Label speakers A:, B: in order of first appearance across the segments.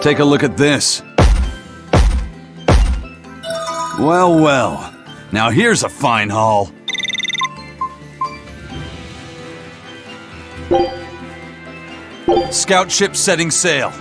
A: Take a look at this. Well, well. Now here's a fine haul. Scout ship setting sail.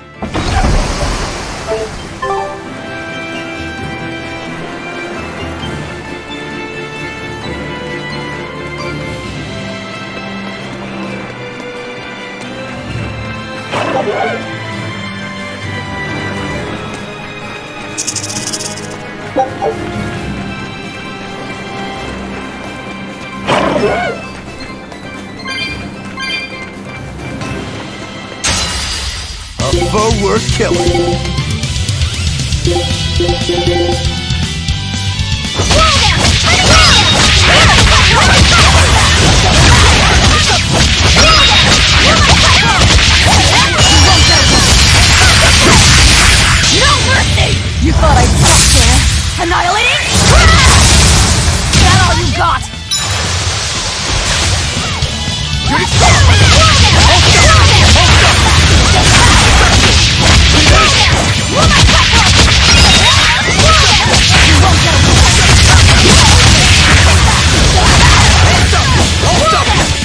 B: A foe worth killing.
C: No mercy! You thought I'd stop there? Annihilating? Is that all you got?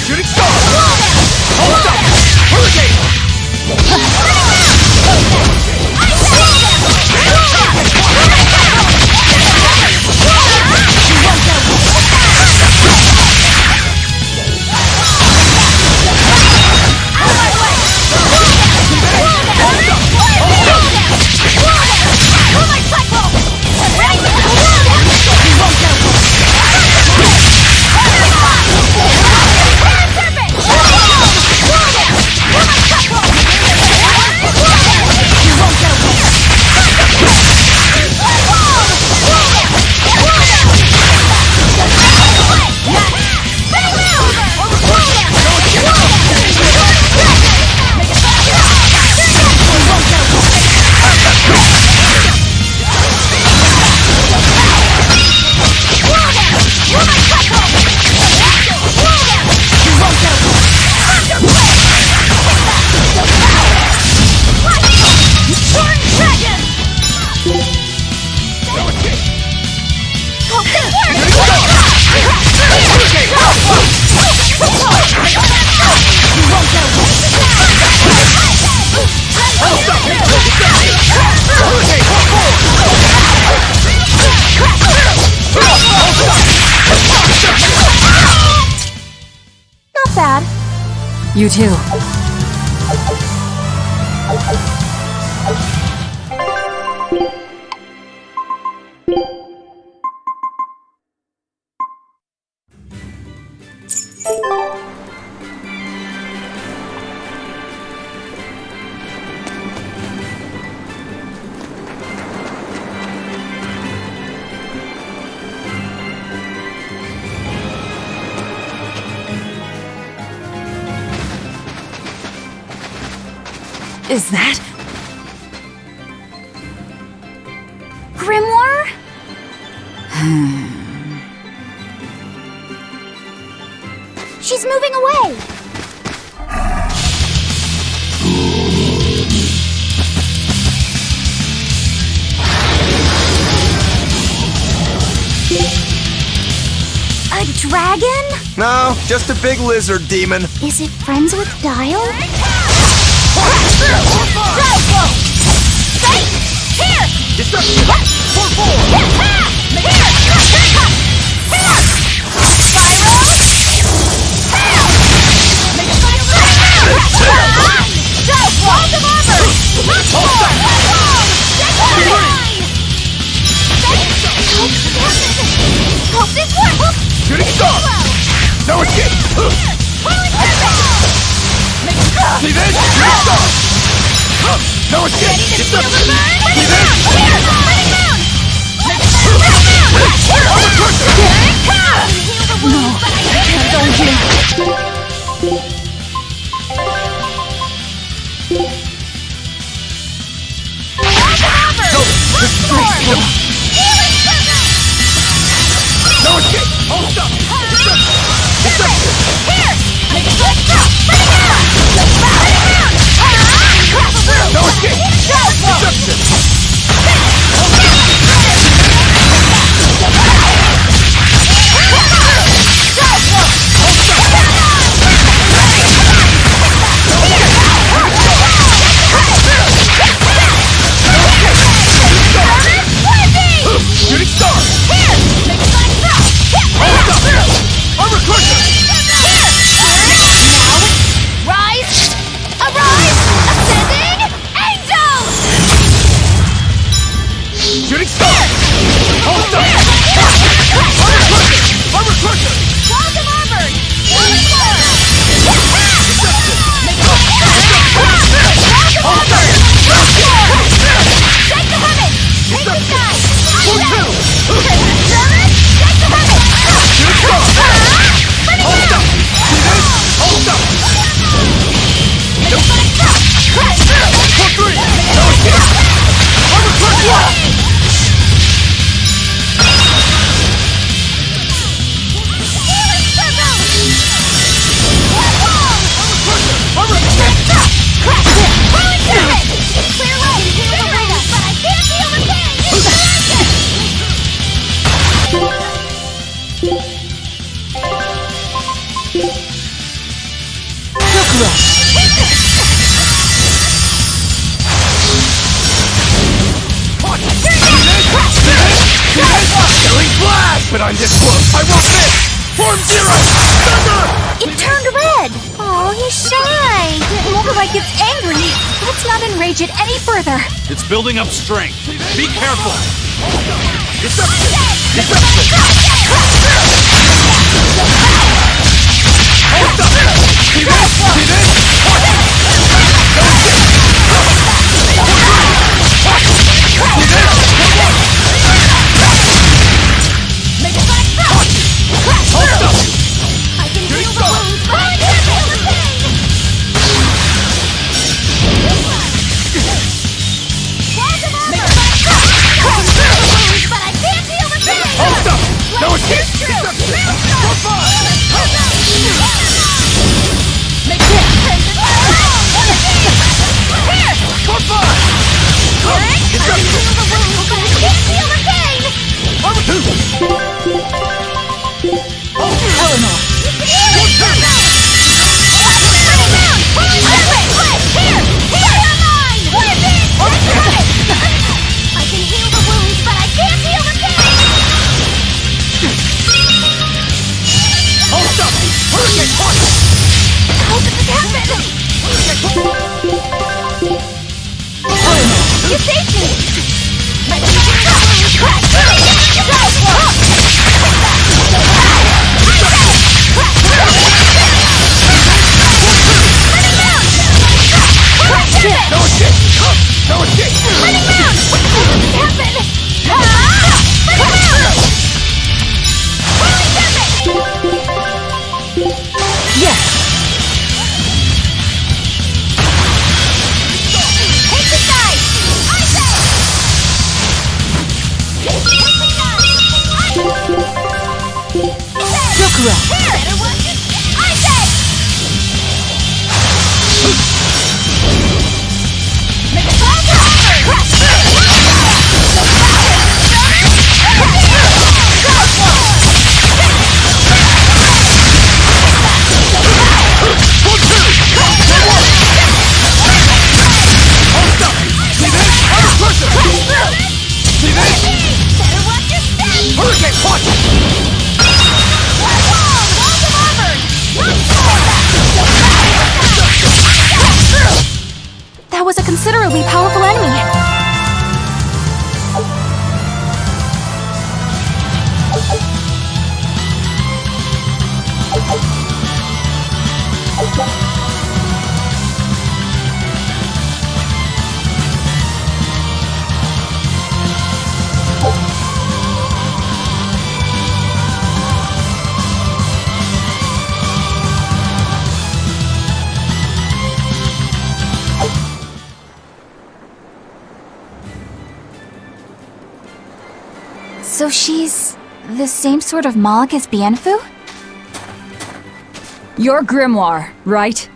B: Shooting star! Hold up! Hurricane!
C: Not bad. You too. Is that Grimoire? She's moving away. A dragon?
B: No, just a big lizard demon.
C: Is it friends with Dial? Here!
B: Destruction! 4-4! Shooting star! No escape! See this? Shooting star! No escape! Destruction! See this?
C: No, I can't go here.
B: No escape! Hold stop! Destruction!
C: Here! No escape!
B: Killing flash! But I'm this close! I want this! Form Zero! Thunder!
C: It turned red! Oh, he's shy! It looked like it's angry! Let's not enrage it any further!
A: It's building up strength. Be careful.
B: Deception! Hold up! See this? See this?
C: Make it like that!
B: Hold up!
C: I can heal the wounds, but I can't feel the pain! Make it like that! I can heal the wounds, but I can't feel the pain!
B: Hold up! No escape! Deception! Goodbye!
C: Make it! Here!
B: Goodbye!
C: I can heal the wounds, but I can't feel the pain! Eleanor! I can heal the wounds, but I can't heal the pain!
B: Hold up! Hurricane punch!
C: How did this happen? Eleanor, you saved me! My
B: No escape! No escape!
C: Running down! How did this happen? Yes! Take the side! I say! Take the side! Jokura! Here! Better watch it! I say! Make it fall over!
B: See this?
C: Better watch your step!
B: Hurricane punch!
C: Walls of armor! That was a considerably powerful enemy. So she's the same sort of Moloch as Bienfu?
D: You're Grimoire, right?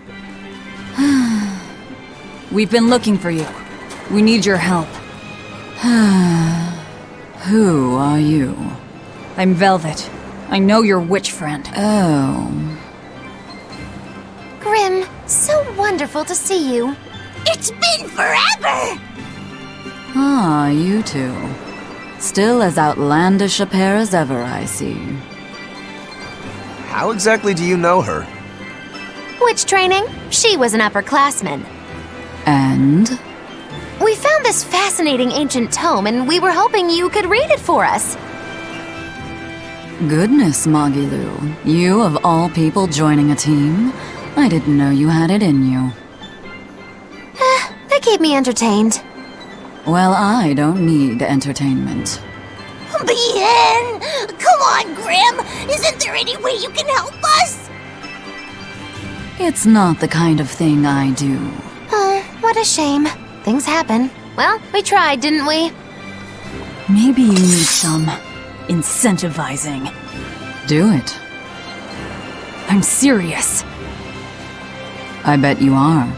D: We've been looking for you. We need your help. Who are you? I'm Velvet. I know your witch friend. Oh.
C: Grim, so wonderful to see you. It's been forever!
D: Ah, you two. Still as outlandish a pair as ever, I see.
E: How exactly do you know her?
C: Witch training? She was an upperclassman.
D: And?
C: We found this fascinating ancient tome and we were hoping you could read it for us.
D: Goodness, Magilu. You of all people joining a team? I didn't know you had it in you.
C: They keep me entertained.
D: Well, I don't need entertainment.
C: Bien! Come on, Grim! Isn't there any way you can help us?
D: It's not the kind of thing I do.
C: Oh, what a shame. Things happen. Well, we tried, didn't we?
D: Maybe you need some incentivizing. Do it. I'm serious. I bet you are.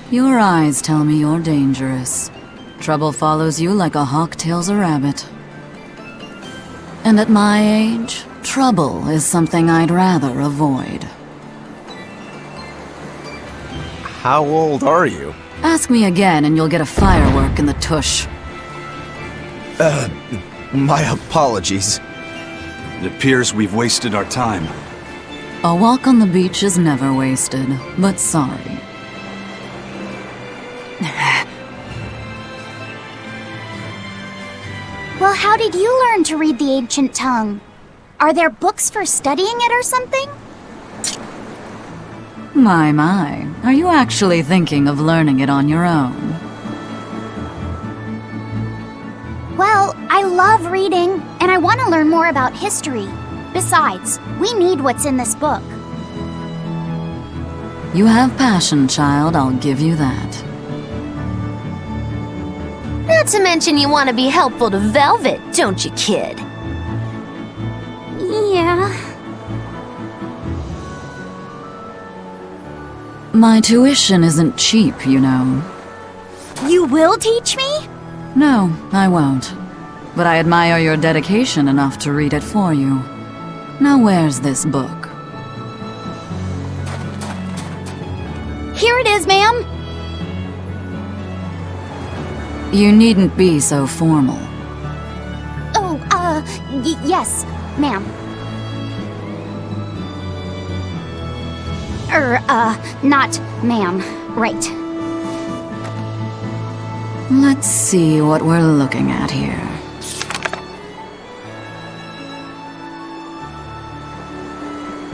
D: Your eyes tell me you're dangerous. Trouble follows you like a hawk tails a rabbit. And at my age, trouble is something I'd rather avoid.
E: How old are you?
D: Ask me again and you'll get a firework in the tush.
E: My apologies.
A: It appears we've wasted our time.
D: A walk on the beach is never wasted, but sorry.
C: Well, how did you learn to read the ancient tongue? Are there books for studying it or something?
D: My. Are you actually thinking of learning it on your own?
C: Well, I love reading, and I want to learn more about history. Besides, we need what's in this book.
D: You have passion, child, I'll give you that.
F: Not to mention you want to be helpful to Velvet, don't you, kid?
C: Yeah.
D: My tuition isn't cheap, you know.
C: You will teach me?
D: No, I won't. But I admire your dedication enough to read it for you. Now where's this book?
C: Here it is, ma'am.
D: You needn't be so formal.
C: Oh, yes, ma'am. Not ma'am. Right.
D: Let's see what we're looking at here.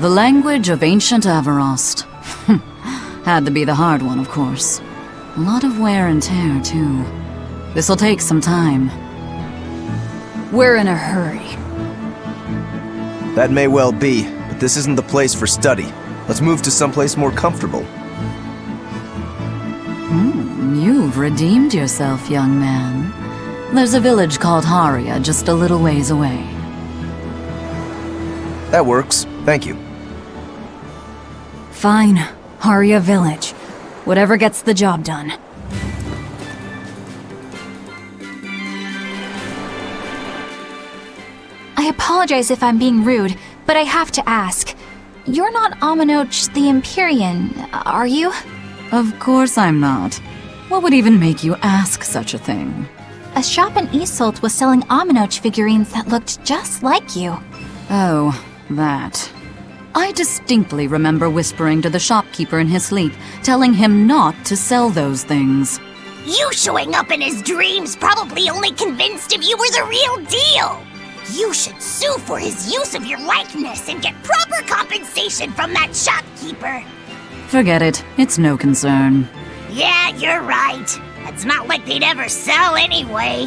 D: The language of ancient Avarost. Had to be the hard one, of course. A lot of wear and tear, too. This'll take some time. We're in a hurry.
E: That may well be, but this isn't the place for study. Let's move to someplace more comfortable.
D: You've redeemed yourself, young man. There's a village called Haria just a little ways away.
E: That works. Thank you.
G: Fine. Haria Village. Whatever gets the job done.
H: I apologize if I'm being rude, but I have to ask. You're not Aminoch the Empyrean, are you?
D: Of course I'm not. What would even make you ask such a thing?
H: A shop in Isolt was selling Aminoch figurines that looked just like you.
D: Oh, that. I distinctly remember whispering to the shopkeeper in his sleep, telling him not to sell those things.
C: You showing up in his dreams probably only convinced him you were the real deal. You should sue for his use of your likeness and get proper compensation from that shopkeeper.
D: Forget it. It's no concern.
C: Yeah, you're right. It's not like they'd ever sell anyway.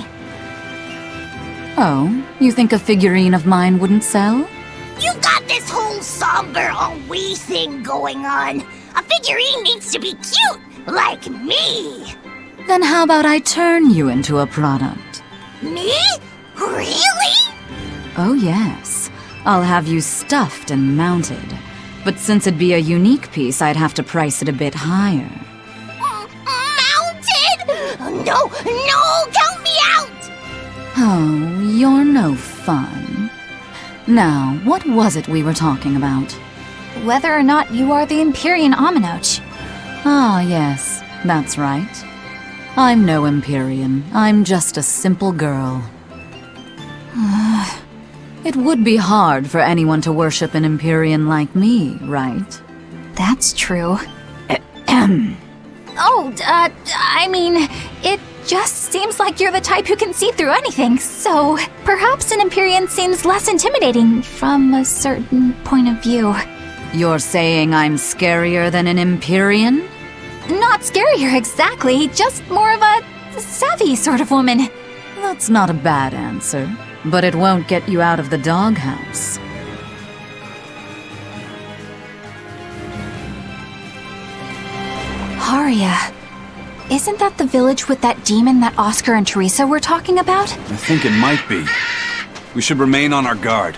D: Oh, you think a figurine of mine wouldn't sell?
C: You've got this whole somber, all-we thing going on. A figurine needs to be cute, like me.
D: Then how about I turn you into a product?
C: Me? Really?
D: Oh yes. I'll have you stuffed and mounted. But since it'd be a unique piece, I'd have to price it a bit higher.
C: Mounted? No, count me out!
D: Oh, you're no fun. Now, what was it we were talking about?
H: Whether or not you are the Empyrean Aminoch.
D: Ah, yes, that's right. I'm no Empyrean. I'm just a simple girl. It would be hard for anyone to worship an Empyrean like me, right?
H: That's true. I mean, it just seems like you're the type who can see through anything, so perhaps an Empyrean seems less intimidating from a certain point of view.
D: You're saying I'm scarier than an Empyrean?
H: Not scarier exactly, just more of a savvy sort of woman.
D: That's not a bad answer, but it won't get you out of the doghouse.
H: Haria. Isn't that the village with that demon that Oscar and Teresa were talking about?
A: I think it might be. We should remain on our guard.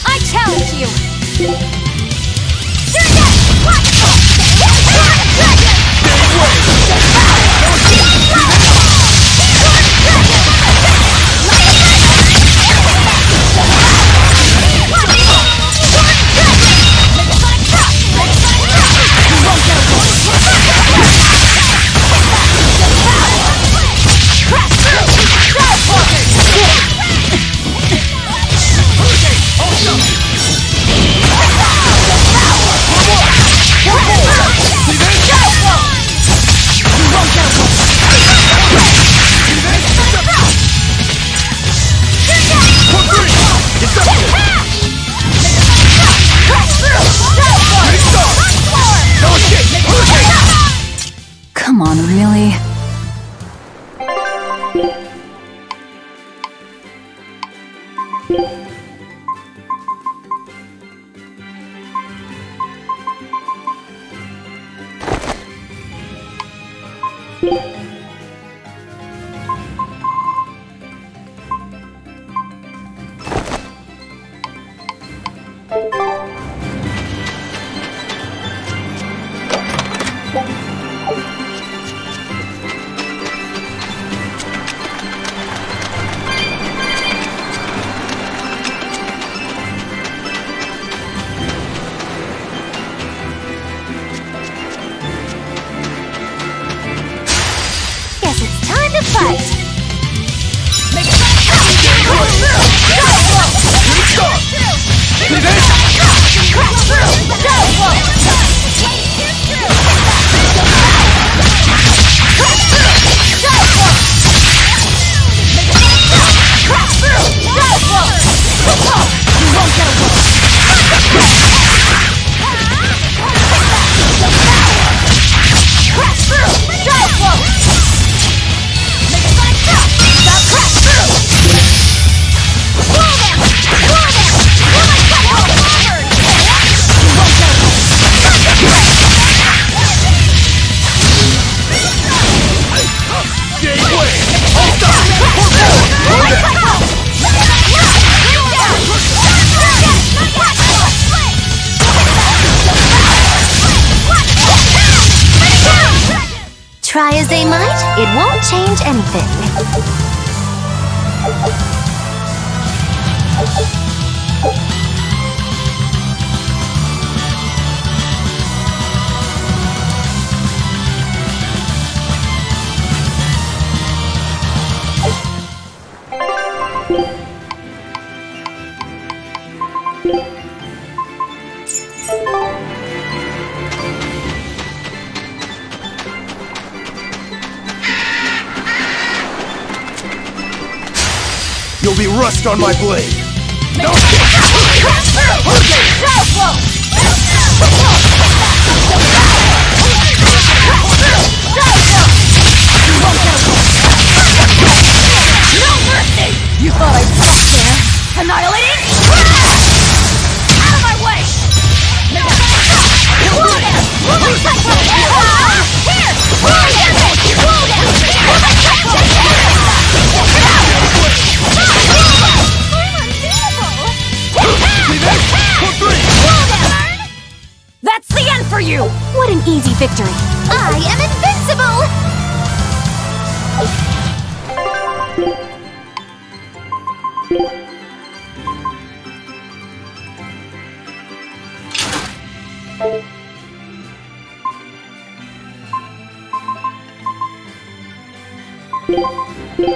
H: I challenge you! You're dead!
F: Guess it's time to fight. Try as they might, it won't change anything.
E: You'll be rust on my blade.
B: No!
C: You thought I'd stop there? Annihilating? Out of my way! Here! That's the end for you!
F: What an easy victory. I am invincible!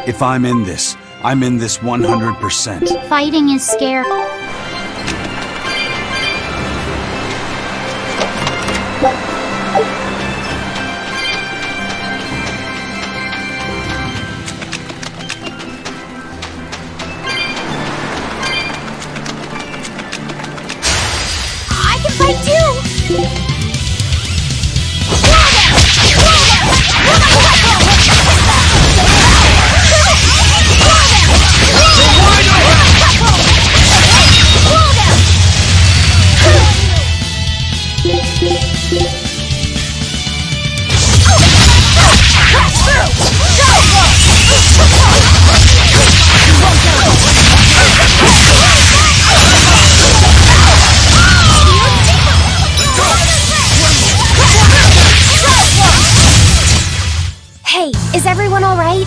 A: If I'm in this 100%.
C: Fighting is scary.
F: I can fight too! Hey, is everyone all right?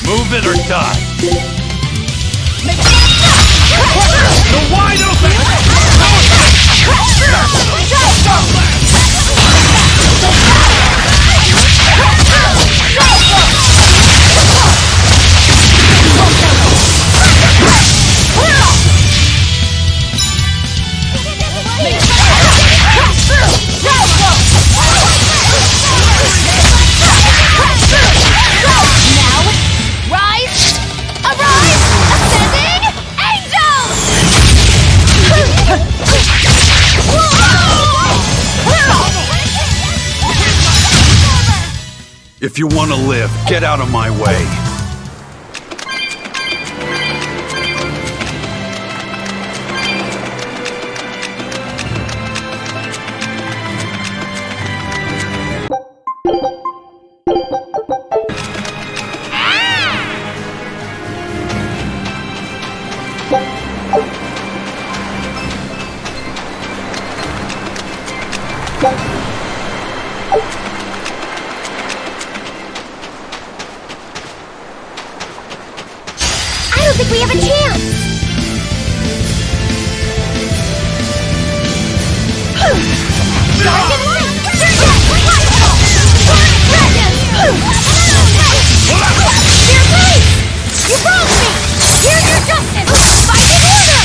B: Move it or die! You're wide open!
C: Rise! Arise!
A: If you want to live, get out of my way.
C: I don't think we have a chance! Dark and light! Dear police! You wronged me! Here's your justice! Fight in order!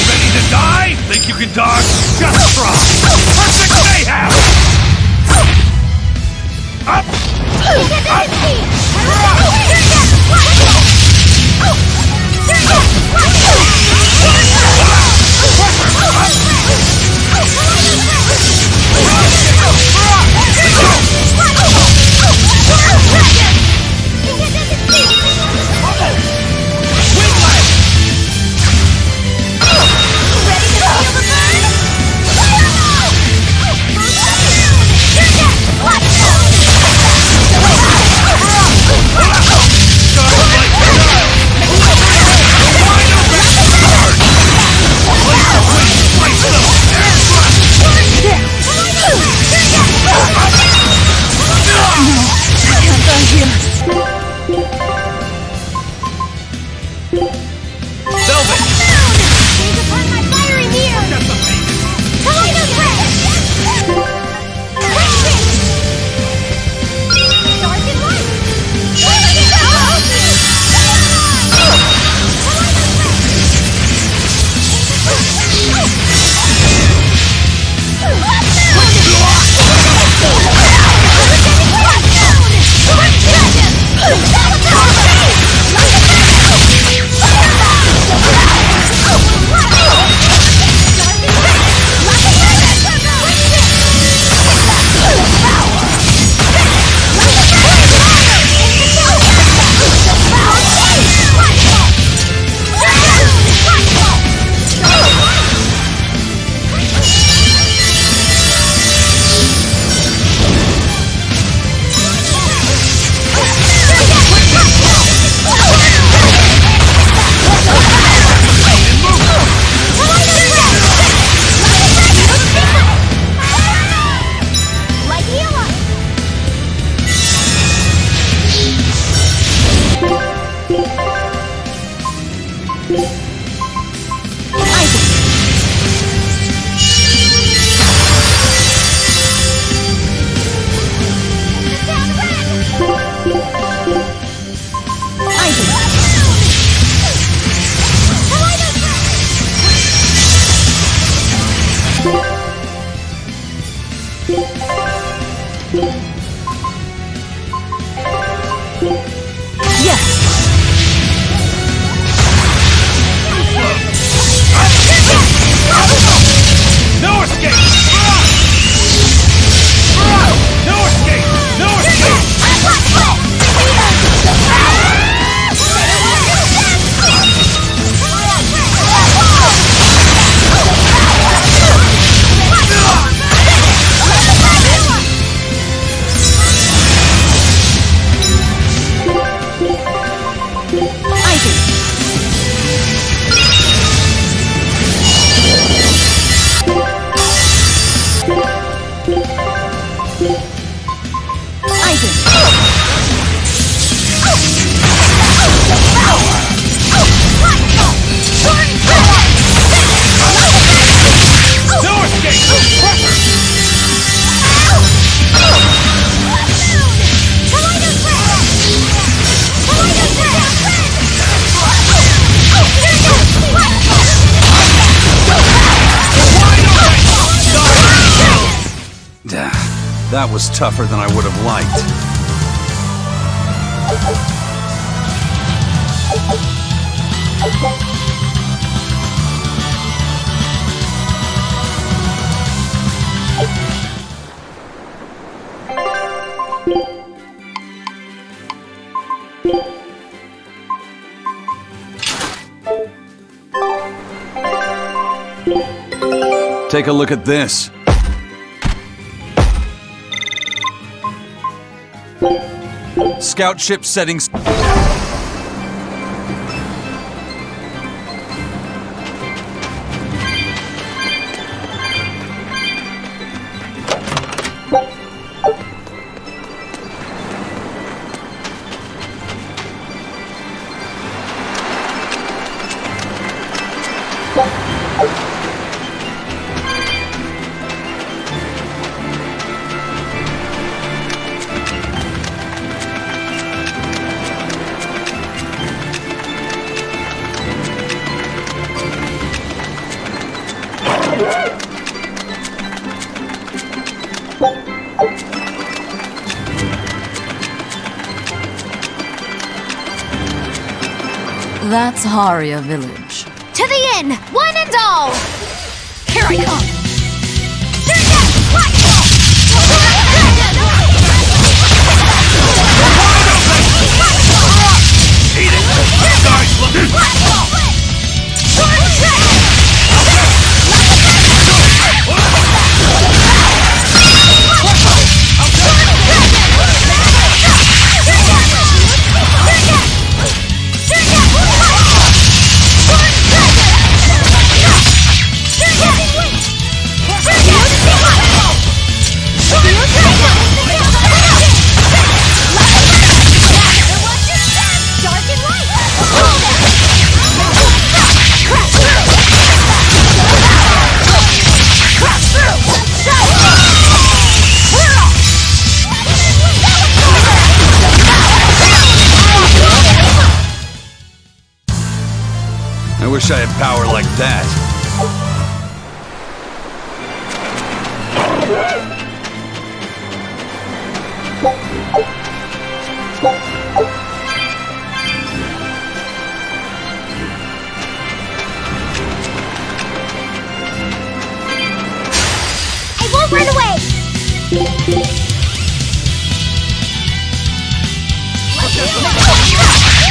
B: Ready to die?
A: Think you can dodge? Just try!
B: Perfect mayhem! Up!
A: that was tougher than I would have liked. Take a look at this. Scout ship settings.
D: That's Haria Village.
F: To the inn, one and all!
C: Here I come!
A: I wish I had power like that.
C: I won't run away!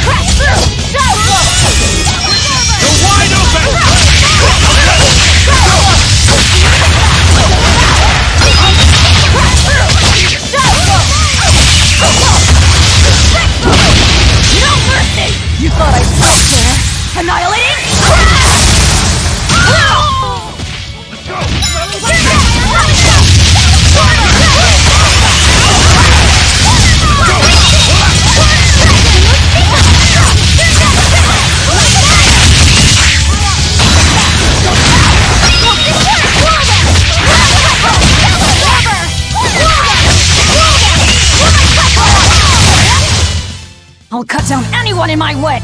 C: Crash through!
B: You're wide open!
C: No mercy! You thought I'd stop there? Annihilating?
G: I'll cut down anyone in my way!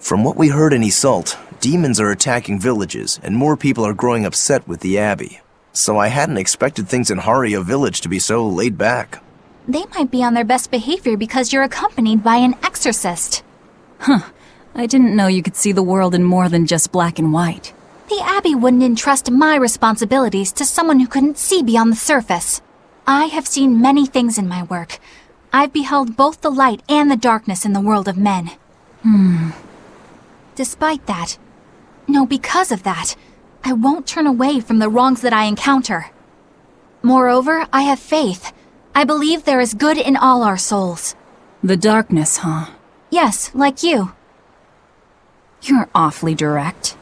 E: From what we heard in Iseult, demons are attacking villages, and more people are growing upset with the Abbey. So I hadn't expected things in Haria Village to be so laid back.
H: They might be on their best behavior because you're accompanied by an exorcist.
G: I didn't know you could see the world in more than just black and white.
H: The Abbey wouldn't entrust my responsibilities to someone who couldn't see beyond the surface. I have seen many things in my work, I've beheld both the light and the darkness in the world of men. Despite that, no, because of that, I won't turn away from the wrongs that I encounter. Moreover, I have faith. I believe there is good in all our souls.
G: The darkness, huh?
H: Yes, like you.
G: You're awfully direct.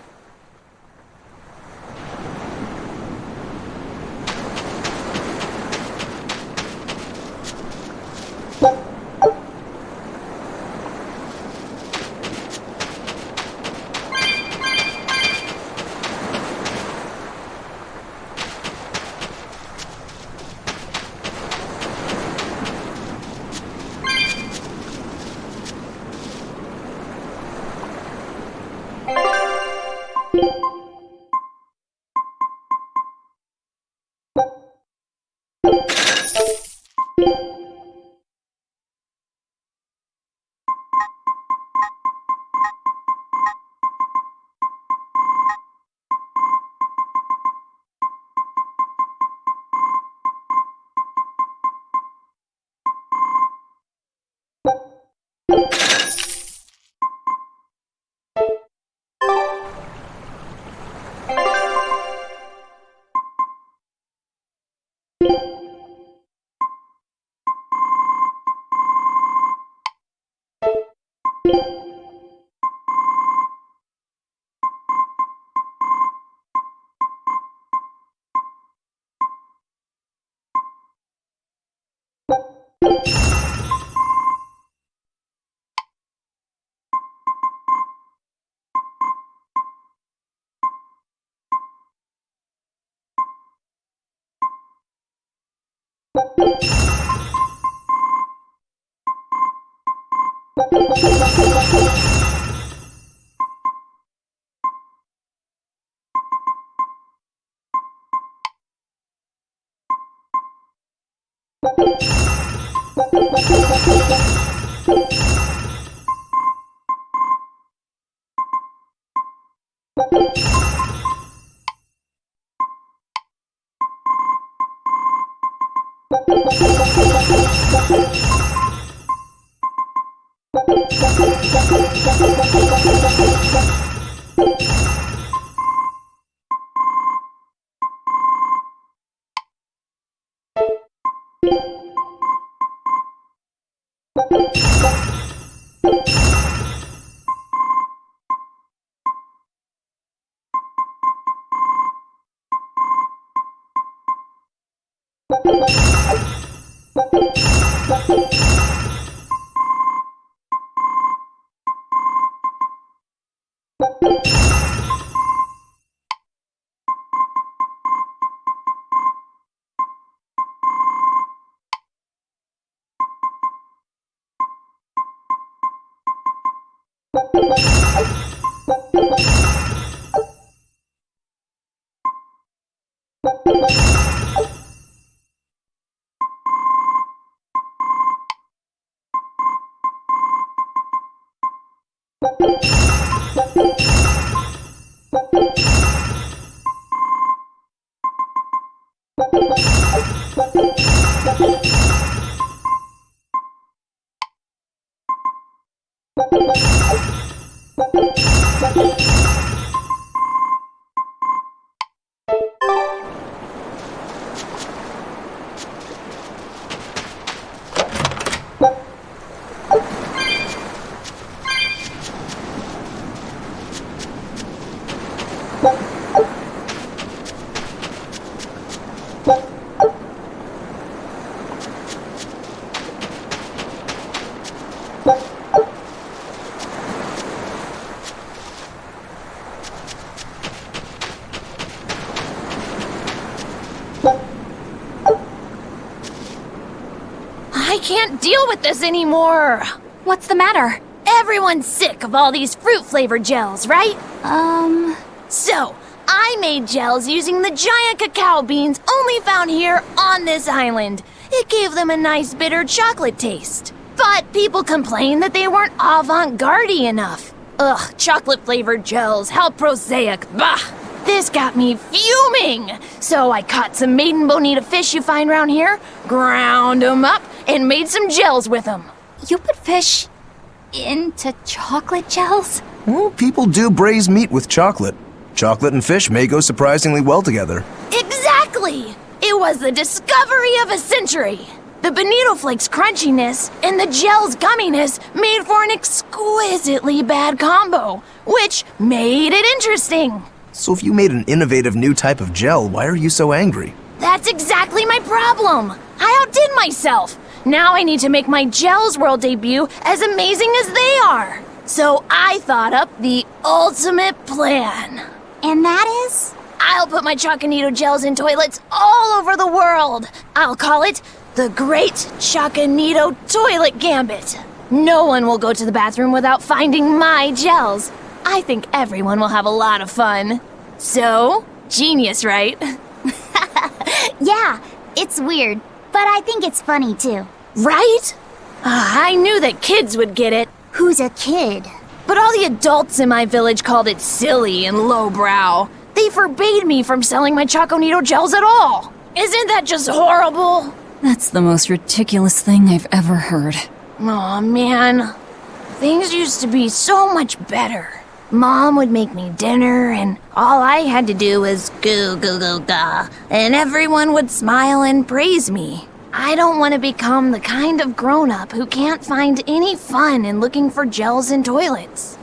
C: I can't deal with this anymore.
H: What's the matter?
C: Everyone's sick of all these fruit-flavored gels, right? So, I made gels using the giant cacao beans only found here on this island. It gave them a nice bitter chocolate taste. But people complained that they weren't avant-garde enough. Ugh, chocolate-flavored gels, how prosaic, bah! This got me fuming! So I caught some maiden bonita fish you find around here, ground them up,
H: and made some gels with them.
C: You put fish into chocolate gels?
E: Well, people do braise meat with chocolate. Chocolate and fish may go surprisingly well together.
H: Exactly! It was the discovery of a century. The bonito flakes crunchiness and the gel's gumminess made for an exquisitely bad combo, which made it interesting.
E: So if you made an innovative new type of gel, why are you so angry?
H: That's exactly my problem. I outdid myself. Now I need to make my Gels World debut as amazing as they are. So I thought up the ultimate plan.
C: And that is?
H: I'll put my Choconito gels in toilets all over the world. I'll call it the Great Choconito Toilet Gambit. No one will go to the bathroom without finding my gels. I think everyone will have a lot of fun. So, genius, right?
C: Yeah, it's weird, but I think it's funny too.
H: Right? I knew that kids would get it.
C: Who's a kid?
H: But all the adults in my village called it silly and lowbrow. They forbade me from selling my Choconito gels at all. Isn't that just horrible?
G: That's the most ridiculous thing I've ever heard.
H: Aw, man. Things used to be so much better. Mom would make me dinner, and all I had to do was goo goo goo ga, and everyone would smile and praise me. I don't want to become the kind of grown-up who can't find any fun in looking for gels in toilets.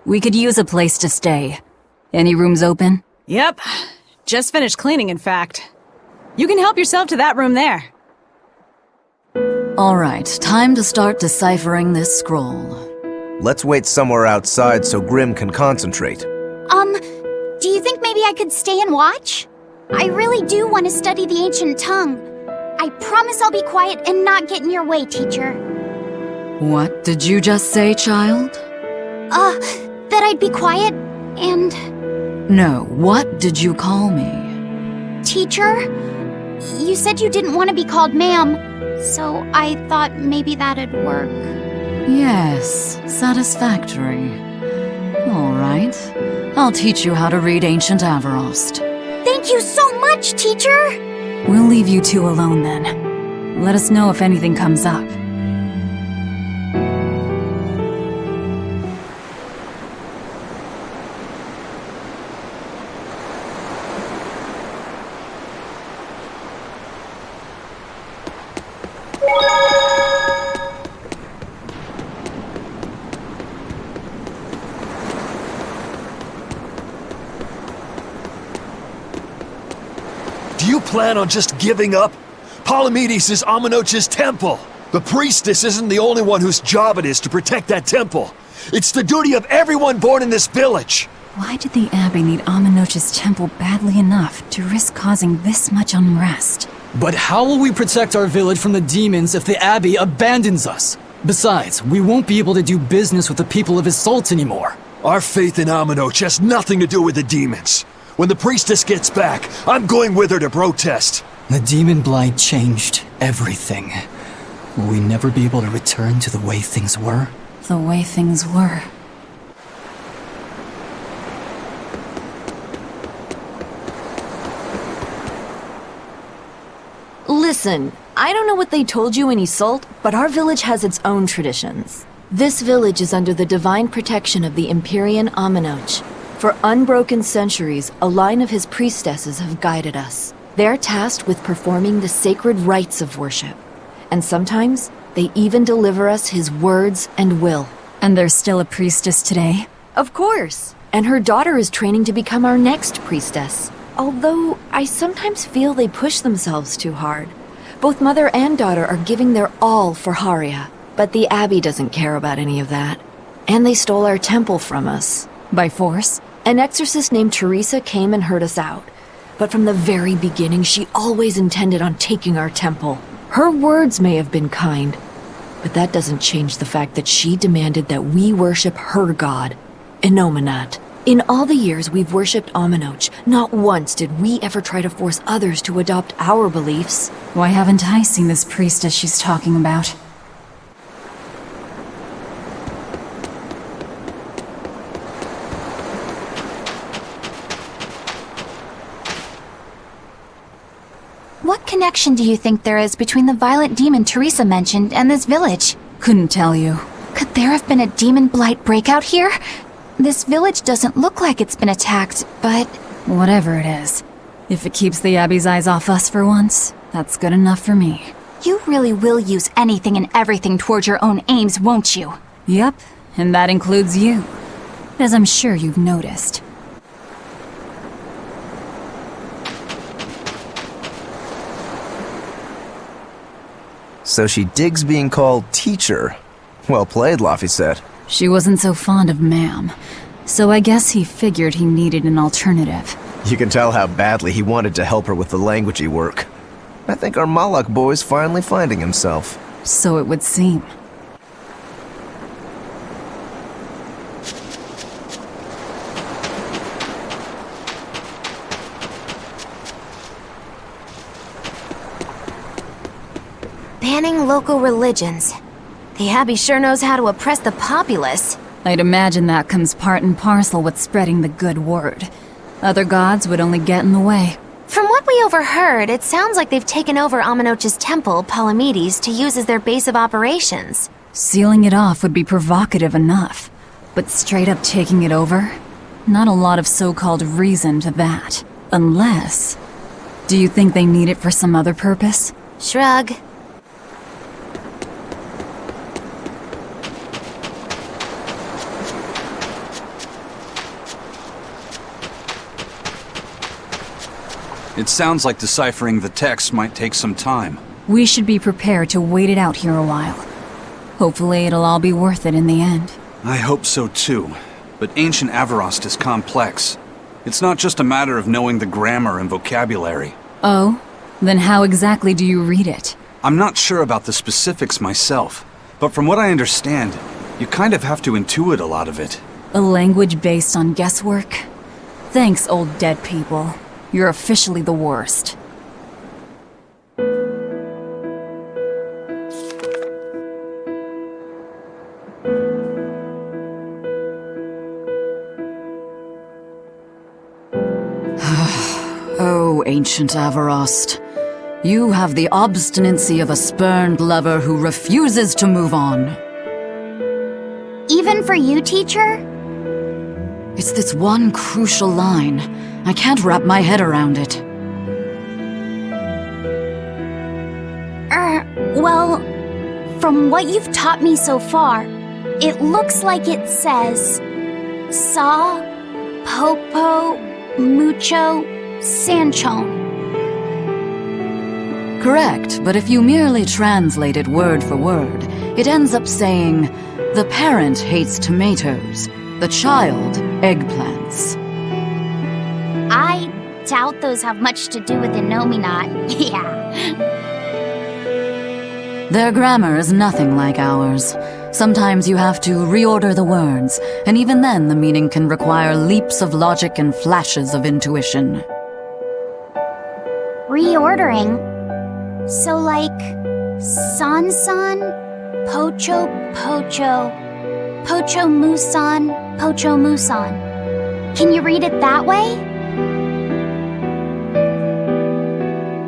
G: We could use a place to stay. Any rooms open?
I: Yep. Just finished cleaning, in fact. You can help yourself to that room there.
D: Alright, time to start deciphering this scroll.
E: Let's wait somewhere outside so Grim can concentrate.
C: Do you think maybe I could stay and watch? I really do want to study the ancient tongue. I promise I'll be quiet and not get in your way, teacher.
D: What did you just say, child?
C: That I'd be quiet and...
D: No, what did you call me?
C: Teacher? You said you didn't want to be called ma'am, so I thought maybe that'd work.
D: Yes, satisfactory. All right. I'll teach you how to read Ancient Avarost.
C: Thank you so much, teacher!
G: We'll leave you two alone then. Let us know if anything comes up.
B: Do you plan on just giving up? Palamedes is Amenoch's temple. The priestess isn't the only one whose job it is to protect that temple. It's the duty of everyone born in this village.
G: Why did the Abbey need Amenoch's temple badly enough to risk causing this much unrest?
J: But how will we protect our village from the demons if the Abbey abandons us? Besides, we won't be able to do business with the people of Isolt anymore.
B: Our faith in Amenoch has nothing to do with the demons. When the priestess gets back, I'm going with her to protest.
J: The demon blight changed everything. Will we never be able to return to the way things were?
G: The way things were.
K: Listen, I don't know what they told you in Isolt, but our village has its own traditions. This village is under the divine protection of the Empyrean Amenoch. For unbroken centuries, a line of his priestesses have guided us. They're tasked with performing the sacred rites of worship. And sometimes, they even deliver us his words and will.
G: And there's still a priestess today?
K: Of course! And her daughter is training to become our next priestess. Although, I sometimes feel they push themselves too hard. Both mother and daughter are giving their all for Haria. But the Abbey doesn't care about any of that. And they stole our temple from us.
G: By force?
K: An exorcist named Teresa came and heard us out. But from the very beginning, she always intended on taking our temple. Her words may have been kind, but that doesn't change the fact that she demanded that we worship her god, Enominat. In all the years we've worshipped Amenoch, not once did we ever try to force others to adopt our beliefs.
G: Why haven't I seen this priestess she's talking about?
C: What connection do you think there is between the violent demon Teresa mentioned and this village?
G: Couldn't tell you.
C: Could there have been a demon blight breakout here? This village doesn't look like it's been attacked, but...
G: Whatever it is. If it keeps the Abbey's eyes off us for once, that's good enough for me.
C: You really will use anything and everything towards your own aims, won't you?
G: Yep, and that includes you. As I'm sure you've noticed.
E: So she digs being called teacher. Well played, Laphicet.
G: She wasn't so fond of ma'am, so I guess he figured he needed an alternative.
E: You can tell how badly he wanted to help her with the languagey work. I think our Malak boy's finally finding himself.
G: So it would seem.
H: Banning local religions. The Abbey sure knows how to oppress the populace.
G: I'd imagine that comes part and parcel with spreading the good word. Other gods would only get in the way.
H: From what we overheard, it sounds like they've taken over Amenoch's temple, Palamedes, to use as their base of operations.
G: Sealing it off would be provocative enough. But straight up taking it over? Not a lot of so-called reason to that. Unless... Do you think they need it for some other purpose?
H: Shrug.
A: It sounds like deciphering the text might take some time.
G: We should be prepared to wait it out here a while. Hopefully it'll all be worth it in the end.
A: I hope so too. But ancient Avarost is complex. It's not just a matter of knowing the grammar and vocabulary.
G: Oh? Then how exactly do you read it?
A: I'm not sure about the specifics myself, But from what I understand, you kind of have to intuit a lot of it.
G: A language based on guesswork? Thanks, old dead people. You're officially the worst.
D: Oh, ancient Avarost. You have the obstinacy of a spurned lover who refuses to move on.
C: Even for you, teacher?
D: It's this one crucial line. I can't wrap my head around it.
C: Well, from what you've taught me so far, it looks like it says Sa, Popo, Mucho, Sanchon.
D: Correct, but if you merely translate it word for word, it ends up saying, the parent hates tomatoes, the child eggplants.
C: I doubt those have much to do with Innominat. Yeah.
D: Their grammar is nothing like ours. Sometimes you have to reorder the words, and even then the meaning can require leaps of logic and flashes of intuition.
C: Reordering? So like, San-san, Pocho Pocho, Pocho Musan, Pocho Musan. Can you read it that way?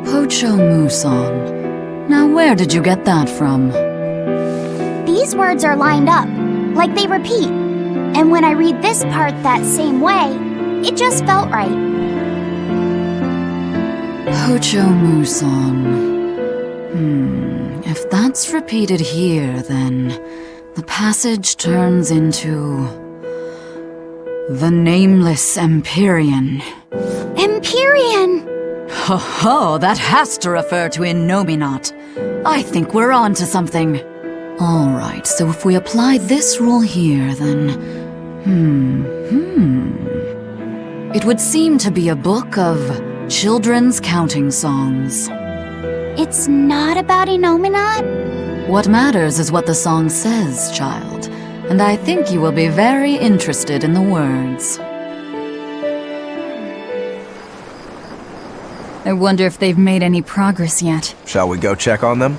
D: Pocho Muson. Now where did you get that from?
C: These words are lined up, like they repeat. And when I read this part that same way, it just felt right.
D: Pocho Muson. If that's repeated here, then the passage turns into the Nameless Empyrean.
C: Empyrean!
D: Ho ho, that has to refer to Innominat. I think we're on to something. Alright, so if we apply this rule here, then... It would seem to be a book of children's counting songs.
C: It's not about Innominat?
D: What matters is what the song says, child. And I think you will be very interested in the words.
G: I wonder if they've made any progress yet.
E: Shall we go check on them?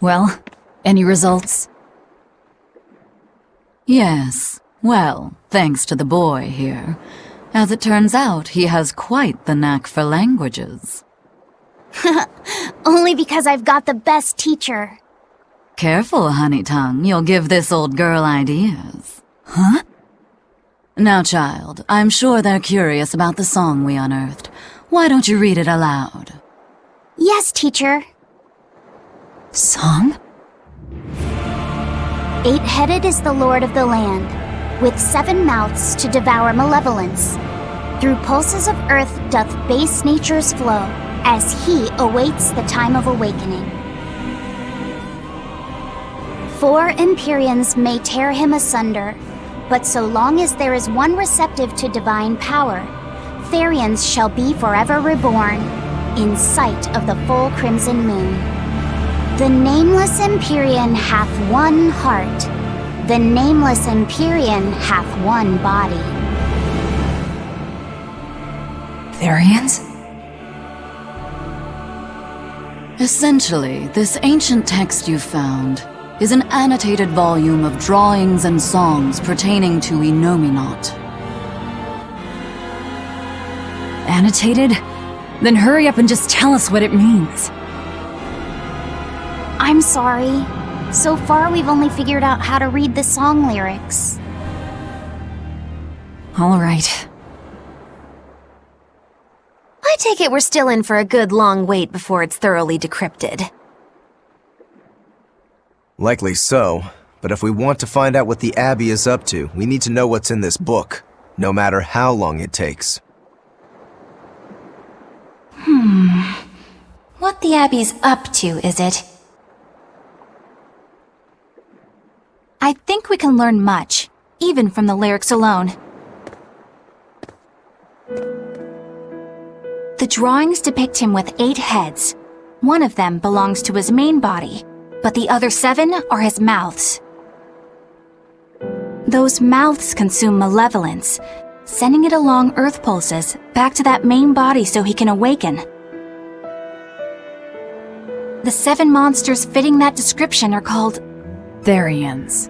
G: Well, any results?
D: Yes. Well, thanks to the boy here. As it turns out, he has quite the knack for languages.
C: Only because I've got the best teacher.
D: Careful, honey tongue. You'll give this old girl ideas. Huh? Now, child, I'm sure they're curious about the song we unearthed. Why don't you read it aloud?
C: Yes, teacher.
G: Song?
C: 8-headed is the lord of the land, with 7 mouths to devour malevolence. Through pulses of earth doth base nature's flow, as he awaits the time of awakening. 4 Empyreans may tear him asunder, but so long as there is one receptive to divine power, Therians shall be forever reborn, in sight of the full crimson moon. The Nameless Empyrean hath one heart. The Nameless Empyrean hath one body.
G: Therians?
D: Essentially, this ancient text you found is an annotated volume of drawings and songs pertaining to Innominat.
G: Annotated? Then hurry up and just tell us what it means.
C: I'm sorry. So far, we've only figured out how to read the song lyrics.
G: All right.
F: I take it we're still in for a good long wait before it's thoroughly decrypted.
E: Likely so, but if we want to find out what the Abbey is up to, we need to know what's in this book, no matter how long it takes.
F: What the Abbey's up to, is it?
C: I think we can learn much, even from the lyrics alone. The drawings depict him with 8 heads. One of them belongs to his main body, but the other 7 are his mouths. Those mouths consume malevolence, sending it along Earth pulses back to that main body so he can awaken. The 7 monsters fitting that description are called
G: Therians.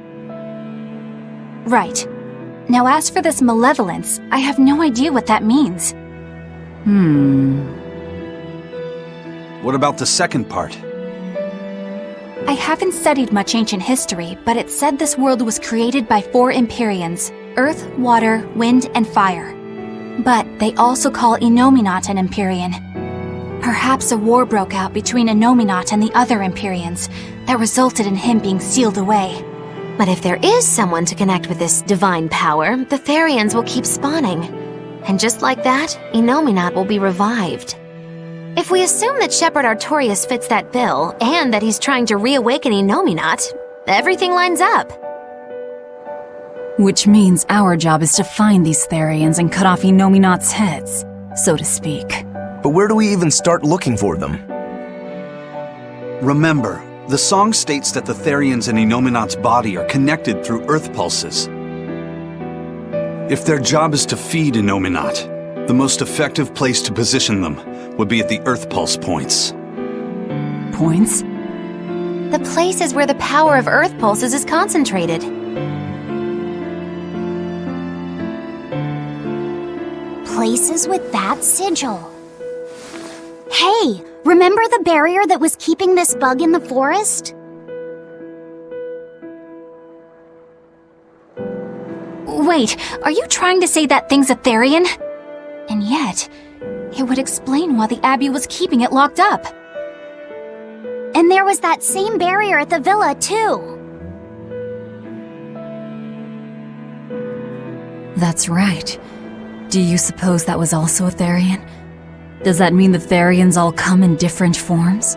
C: Right. Now as for this malevolence, I have no idea what that means.
A: What about the second part?
C: I haven't studied much ancient history, but it said this world was created by 4 Empyreans: Earth, Water, Wind, and Fire. But they also call Innominat an Empyrean. Perhaps a war broke out between Innominat and the other Empyreans that resulted in him being sealed away.
F: But if there is someone to connect with this divine power, the Therians will keep spawning. And just like that, Innominat will be revived. If we assume that Shepherd Artorius fits that bill, and that he's trying to reawaken Innominat, everything lines up.
G: Which means our job is to find these Therians and cut off Innominat's heads, so to speak.
E: But where do we even start looking for them?
A: Remember, the song states that the Therians in Innominat's body are connected through Earth pulses. If their job is to feed Innominat, the most effective place to position them would be at the Earth pulse points.
G: Points?
F: The places where the power of Earth pulses is concentrated.
C: Places with that sigil. Hey, remember the barrier that was keeping this bug in the forest? Wait, are you trying to say that thing's a Therian? And yet, it would explain why the Abbey was keeping it locked up. And there was that same barrier at the villa, too.
G: That's right. Do you suppose that was also a Therian? Does that mean the Therians all come in different forms?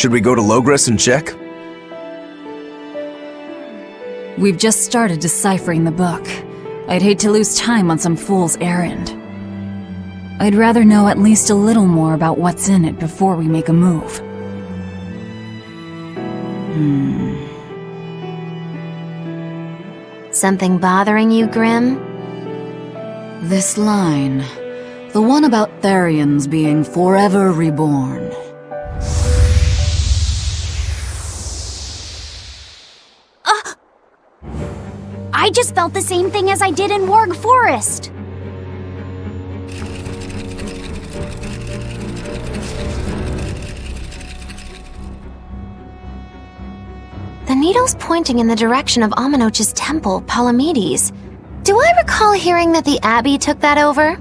E: Should we go to Logres and check?
G: We've just started deciphering the book. I'd hate to lose time on some fool's errand. I'd rather know at least a little more about what's in it before we make a move.
F: Something bothering you, Grim?
D: This line. The one about Therians being forever reborn.
C: I just felt the same thing as I did in Warg Forest.
F: The needle's pointing in the direction of Amenoch's temple, Palamedes. Do I recall hearing that the Abbey took that over?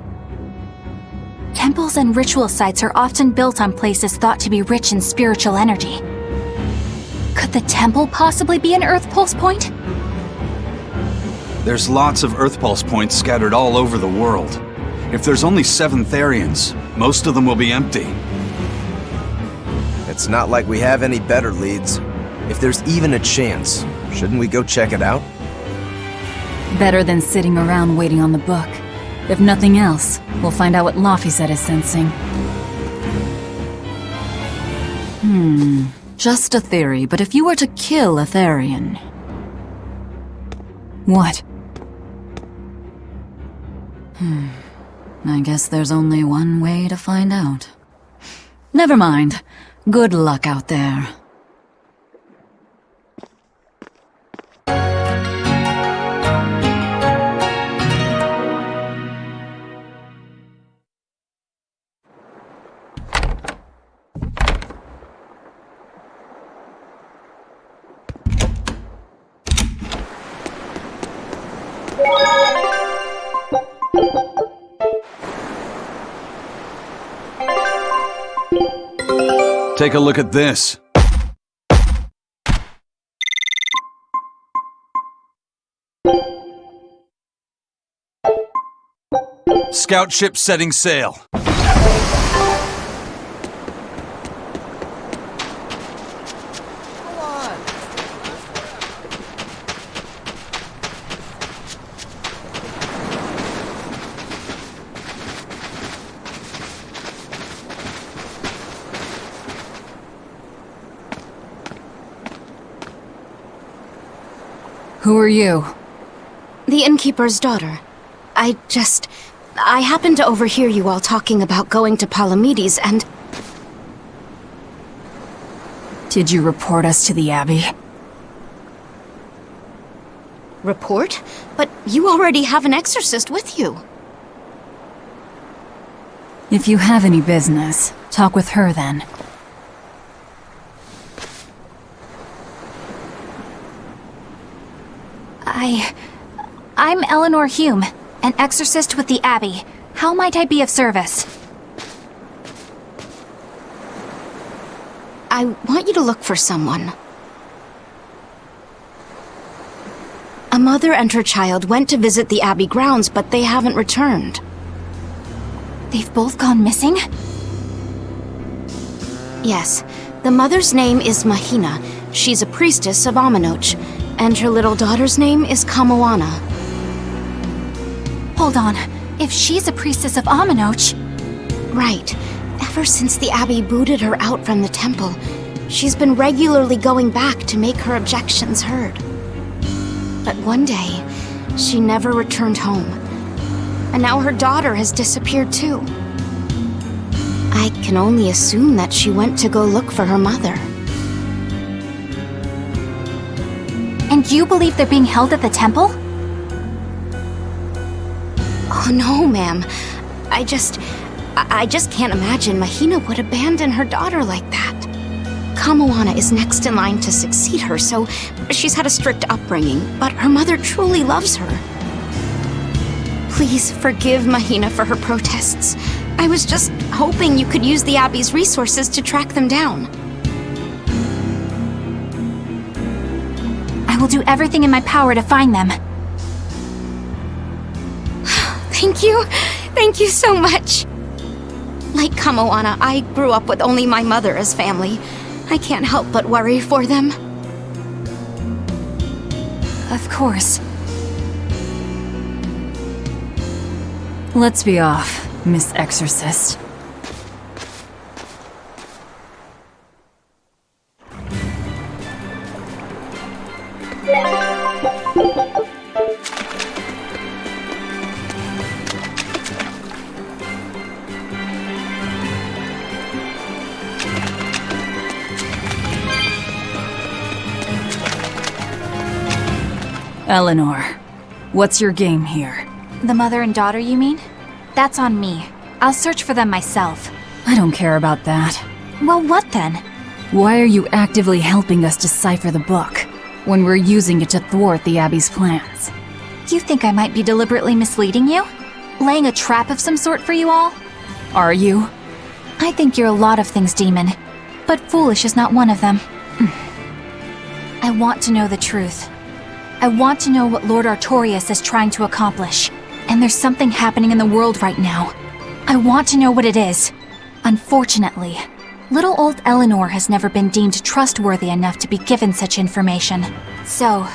C: Temples and ritual sites are often built on places thought to be rich in spiritual energy. Could the temple possibly be an Earth Pulse point?
A: There's lots of Earth pulse points scattered all over the world. If there's only 7 Therians, most of them will be empty.
E: It's not like we have any better leads. If there's even a chance, shouldn't we go check it out?
G: Better than sitting around waiting on the book. If nothing else, we'll find out what Laphicet is sensing.
D: Just a theory, but if you were to kill a Therian...
G: What?
D: I guess there's only one way to find out. Never mind. Good luck out there.
A: Take a look at this. Scout ship setting sail.
D: Who are you?
L: The innkeeper's daughter. I happened to overhear you all talking about going to Palamedes and...
G: Did you report us to the Abbey?
L: Report? But you already have an exorcist with you.
G: If you have any business, talk with her then.
F: I'm Eleanor Hume, an exorcist with the Abbey. How might I be of service?
L: I want you to look for someone. A mother and her child went to visit the Abbey grounds, but they haven't returned.
F: They've both gone missing?
L: Yes. The mother's name is Mahina. She's a priestess of Aminoch. And her little daughter's name is Kamoana.
F: Hold on. If she's a priestess of Aminoch...
L: Right. Ever since the Abbey booted her out from the temple, she's been regularly going back to make her objections heard. But one day, she never returned home. And now her daughter has disappeared too. I can only assume that she went to go look for her mother.
F: And you believe they're being held at the temple?
L: Oh no, ma'am. I just can't imagine Mahina would abandon her daughter like that. Kamoana is next in line to succeed her, so she's had a strict upbringing, but her mother truly loves her. Please forgive Mahina for her protests. I was just hoping you could use the Abbey's resources to track them down.
F: I will do everything in my power to find them.
L: Thank you. Thank you so much. Like Kamoana, I grew up with only my mother as family. I can't help but worry for them.
G: Of course. Let's be off, Miss Exorcist. Eleanor, what's your game here?
F: The mother and daughter, you mean? That's on me. I'll search for them myself.
G: I don't care about that.
F: Well, what then?
G: Why are you actively helping us decipher the book, when we're using it to thwart the Abbey's plans?
F: You think I might be deliberately misleading you? Laying a trap of some sort for you all?
G: Are you?
F: I think you're a lot of things, Demon. But foolish is not one of them. I want to know the truth. I want to know what Lord Artorius is trying to accomplish. And there's something happening in the world right now. I want to know what it is. Unfortunately, little old Eleanor has never been deemed trustworthy enough to be given such information. So,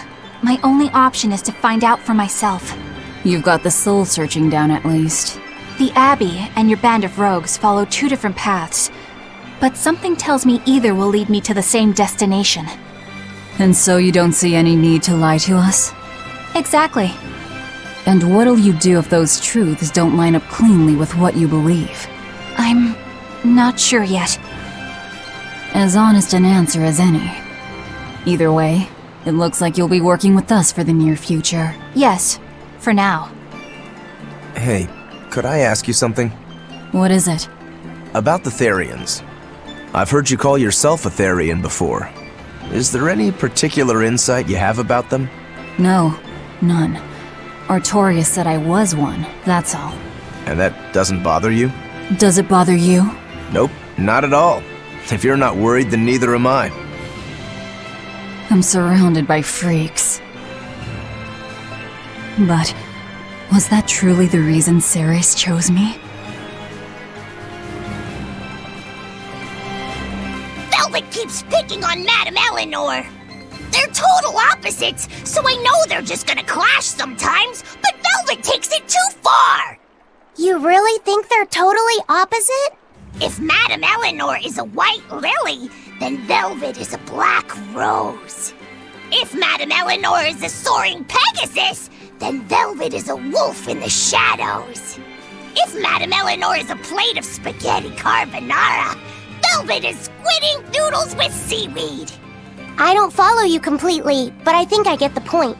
F: my only option is to find out for myself.
G: You've got the soul searching down at least.
F: The Abbey and your band of rogues follow two different paths. But something tells me either will lead me to the same destination.
G: And so you don't see any need to lie to us?
F: Exactly.
G: And what'll you do if those truths don't line up cleanly with what you believe?
F: I'm not sure yet.
G: As honest an answer as any. Either way, it looks like you'll be working with us for the near future.
F: Yes, for now.
E: Hey, could I ask you something?
G: What is it?
E: About the Therians. I've heard you call yourself a Therian before. Is there any particular insight you have about them?
G: No, none. Artorius said I was one, that's all.
E: And that doesn't bother you?
G: Does it bother you?
E: Nope, not at all. If you're not worried, then neither am I.
G: I'm surrounded by freaks. But was that truly the reason Ceres chose me?
C: Velvet keeps picking on Madame Eleanor. They're total opposites, so I know they're just gonna clash sometimes, but Velvet takes it too far!
M: You really think they're totally opposite?
C: If Madame Eleanor is a white lily, then Velvet is a black rose. If Madame Eleanor is a soaring Pegasus, then Velvet is a wolf in the shadows. If Madame Eleanor is a plate of spaghetti carbonara, Velvet is squidding noodles with seaweed.
M: I don't follow you completely, but I think I get the point.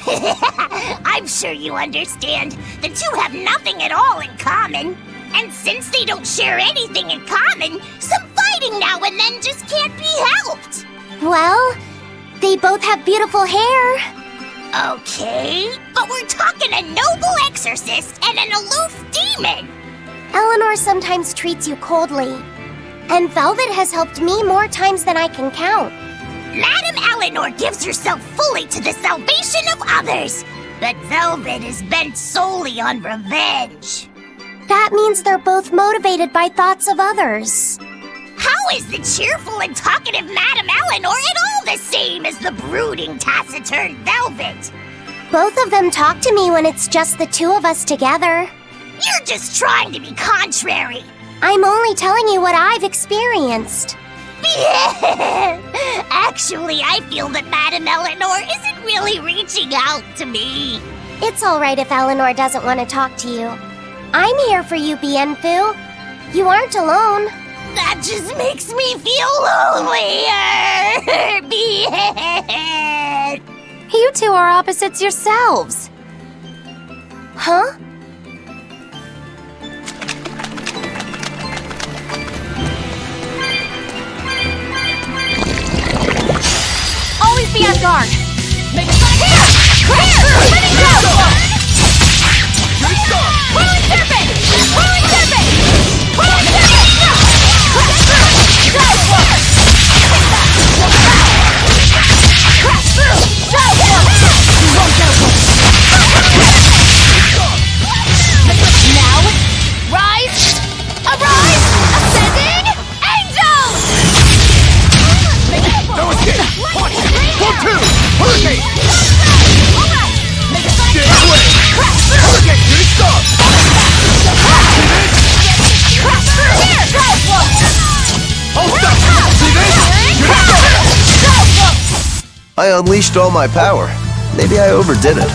C: I'm sure you understand. The two have nothing at all in common. And since they don't share anything in common, some fighting now and then just can't be helped.
M: Well, they both have beautiful hair.
C: Okay, but we're talking a noble exorcist and an aloof demon.
M: Eleanor sometimes treats you coldly, and Velvet has helped me more times than I can count.
C: Madame Eleanor gives herself fully to the salvation of others, but Velvet is bent solely on revenge.
M: That means they're both motivated by thoughts of others.
C: How is the cheerful and talkative Madame Eleanor at all the same as the brooding, taciturn Velvet?
M: Both of them talk to me when it's just the two of us together.
C: You're just trying to be contrary.
M: I'm only telling you what I've experienced.
C: Actually, I feel that Madame Eleanor isn't really reaching out to me.
M: It's all right if Eleanor doesn't want to talk to you. I'm here for you, Bienfu. You aren't alone.
C: That just makes me feel lonelier. Bien.
F: You two are opposites yourselves.
M: Huh?
F: Always be on guard.
H: Here! Let me go! Rolling serpent! Rolling serpent! Rolling serpent! Drive force! Crash through! Drive force! You won't get away! Now, rise! Arise! Ascending angels!
B: No escape! One, two, hurricane!
H: Alright! Make a sonic
B: Get away!
H: crash through!
B: Hurricane, get it stop!
H: Crash through! Here! Drive force!
B: Hold up! See this? Get it stop!
E: I unleashed all my power. Maybe I overdid it.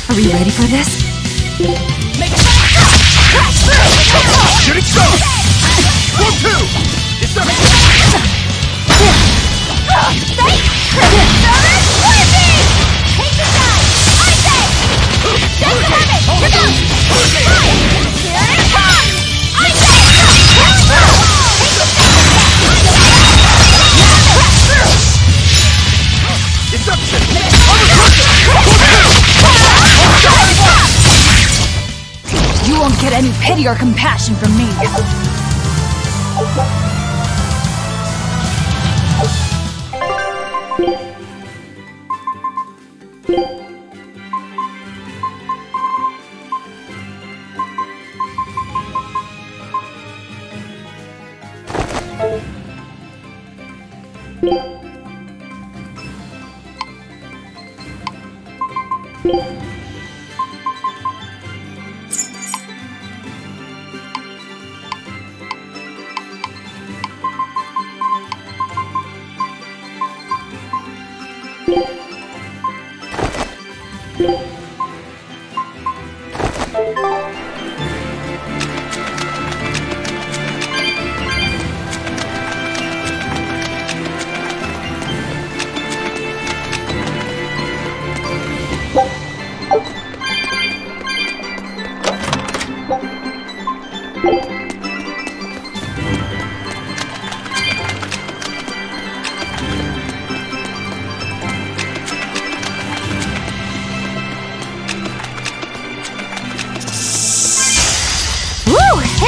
G: Are we ready for this?
H: Make a sonic crash through!
B: Get it stop! 1, 2! It's not
H: Take the side! I say! Just a moment! Here goes! Here it comes! I say! Take the
B: It's up!
G: You won't get any pity or compassion from me.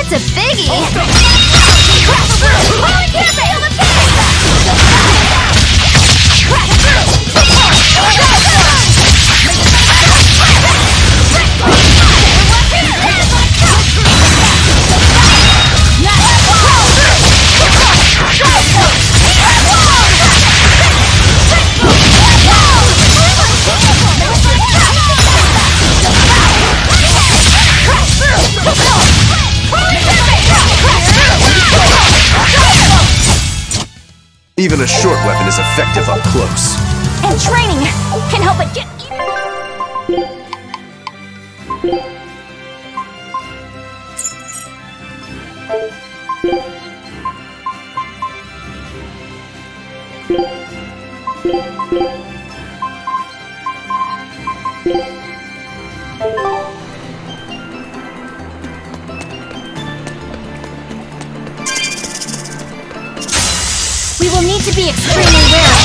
F: It's a biggie!
E: Even a short weapon is effective up close.
F: And training can help it get... We will need to be extremely wary.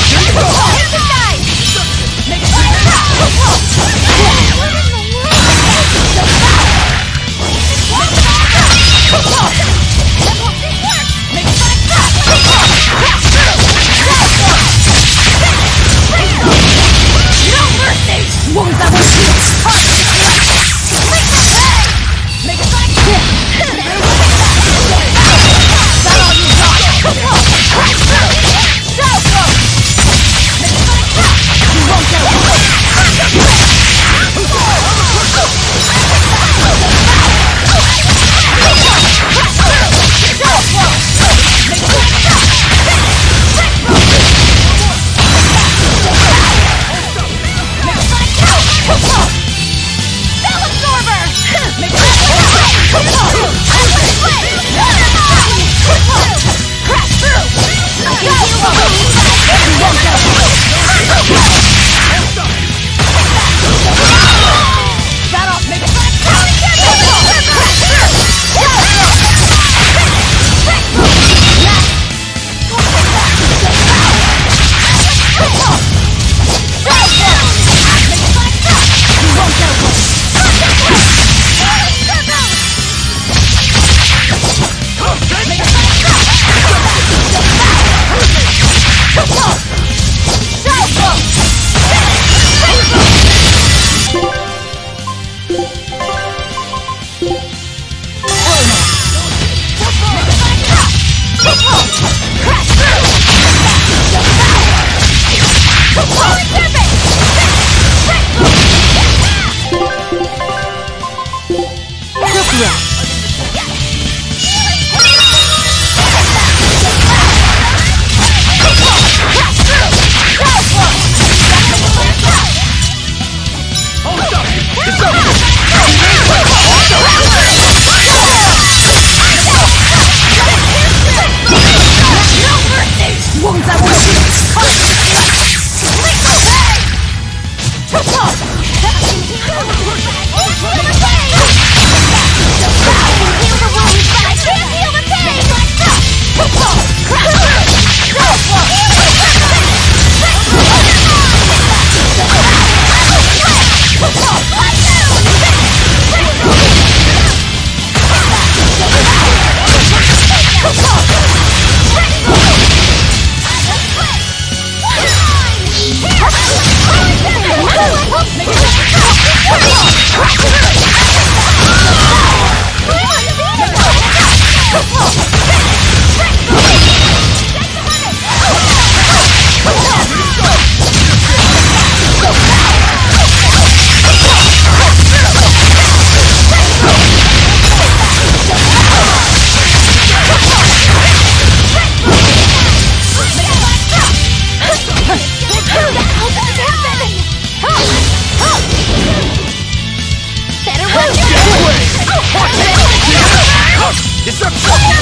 B: Deception!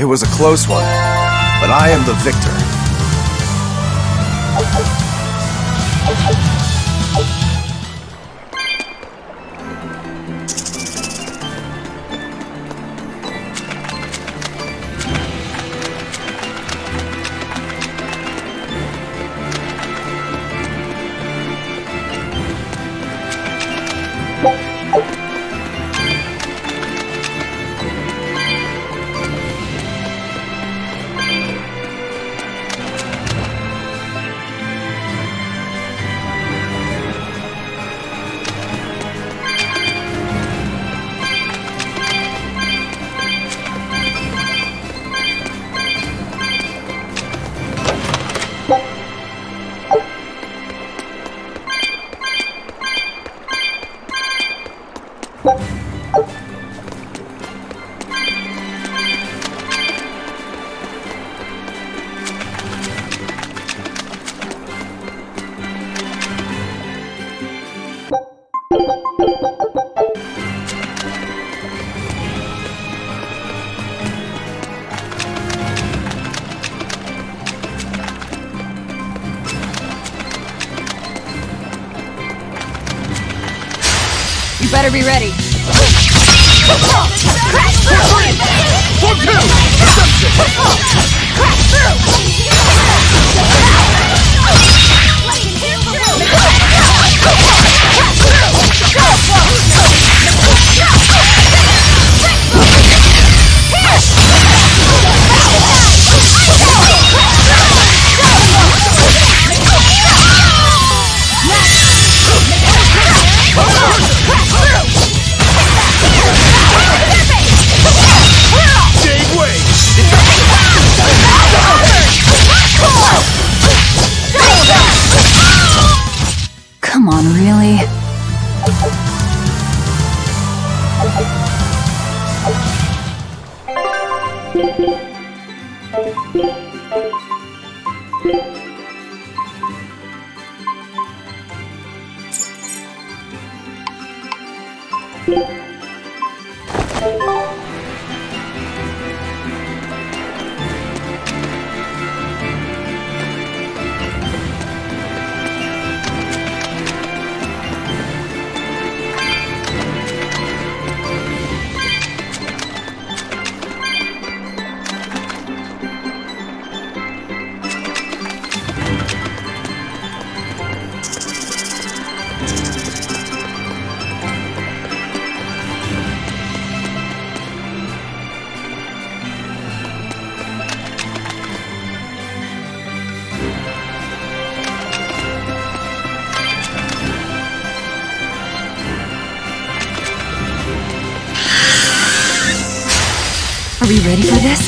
E: It was a close one, but I am the victor.
I: You better be ready.
G: Come on, really? Are we ready for this?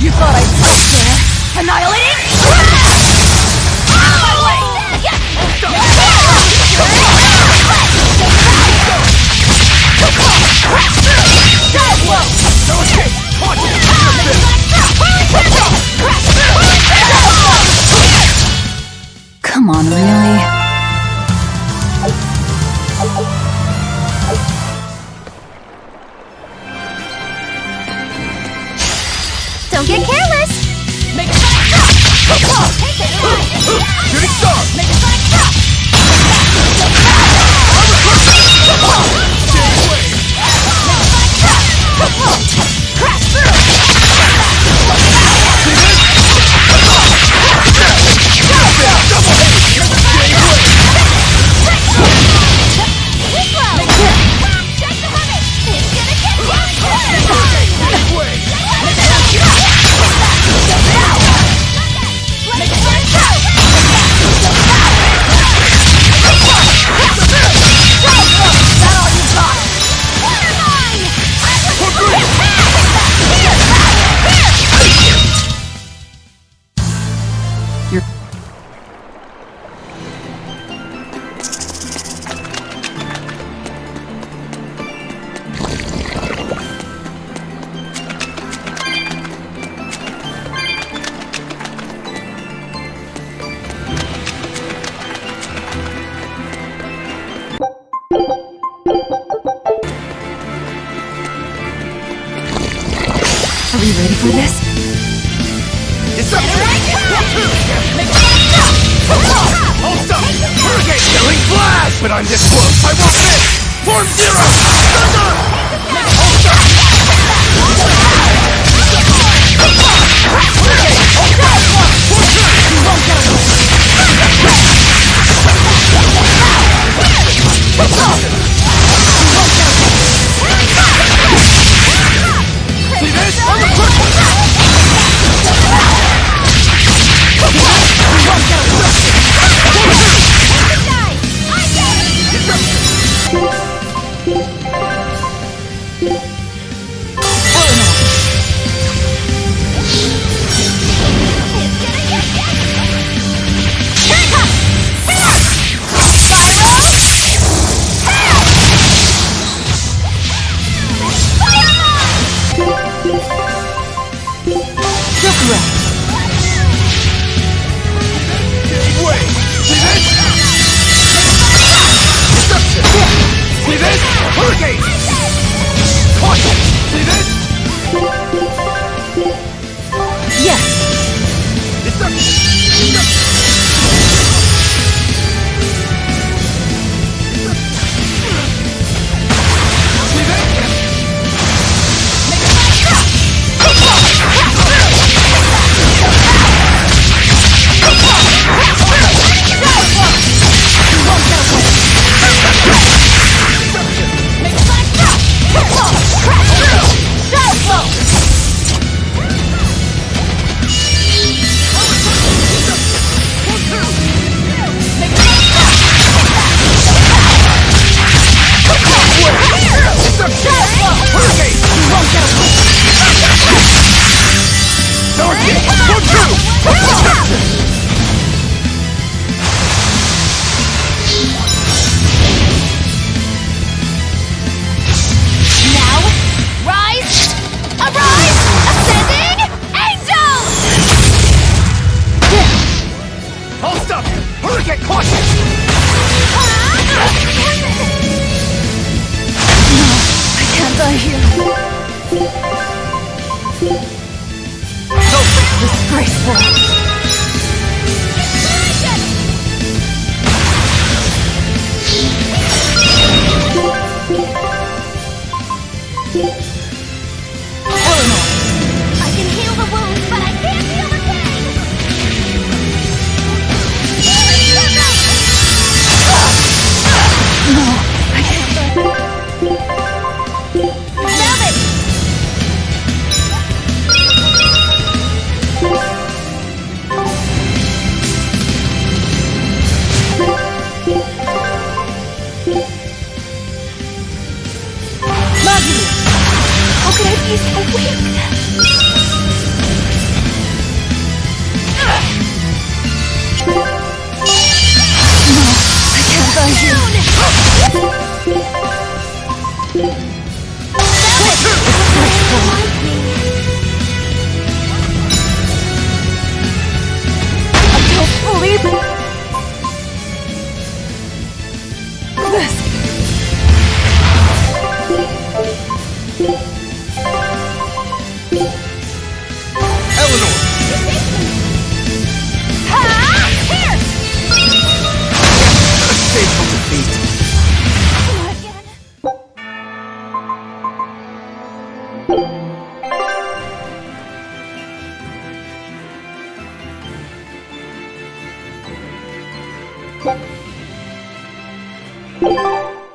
H: You thought I'd stop there and not
G: you ready for this?
B: Hold up! Hurricane! Killing flash! But I'm this close! I won't miss! Form zero! Thunder! Hold up! See this? I'm a quick one! Hurricane! Caution! See this?
G: Yes.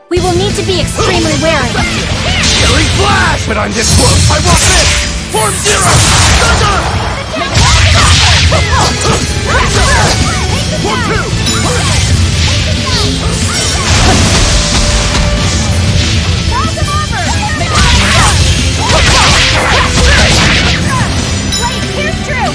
C: We will need to be extremely wary.
B: Killing flash! But I'm this close! I won't miss! Form zero! Thunder! Form two!
C: Wait, here's Drew!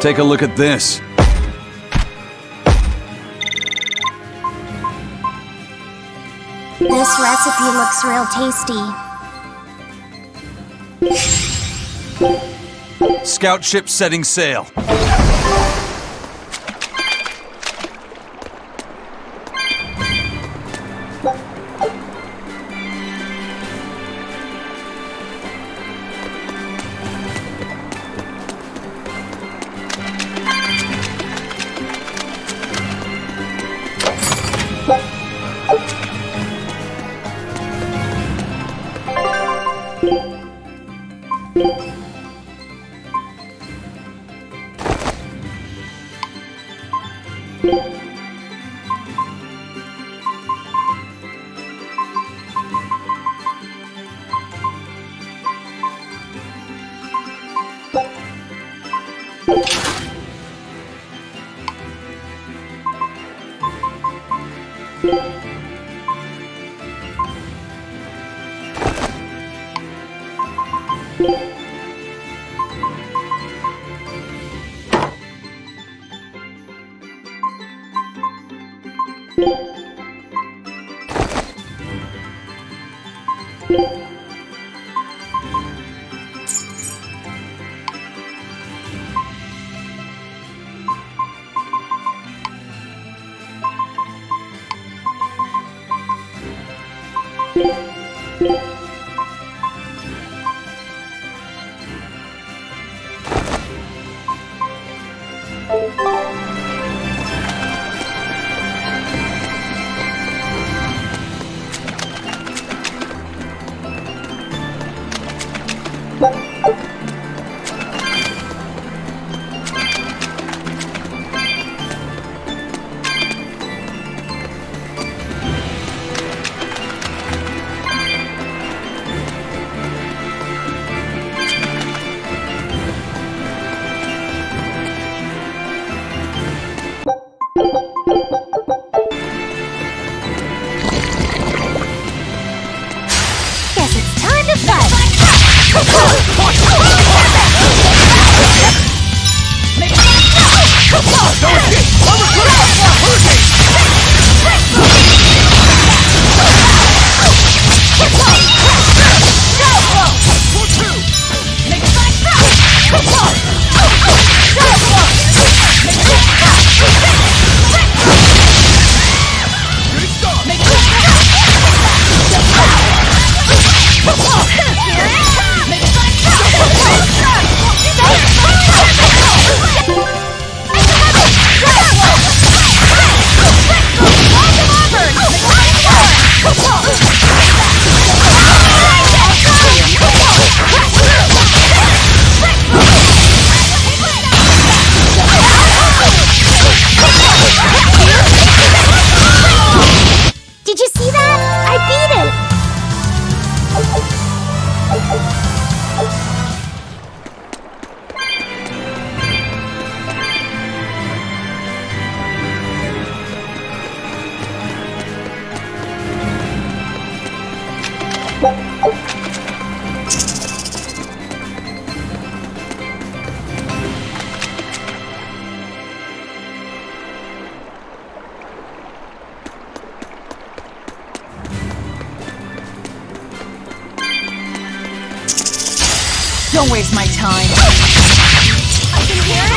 A: Take a look at this.
M: This recipe looks real tasty.
A: Scout ship setting sail.
M: Guess it's time to fight. Did you see that? I beat it!
I: Don't waste my time.
M: I can hear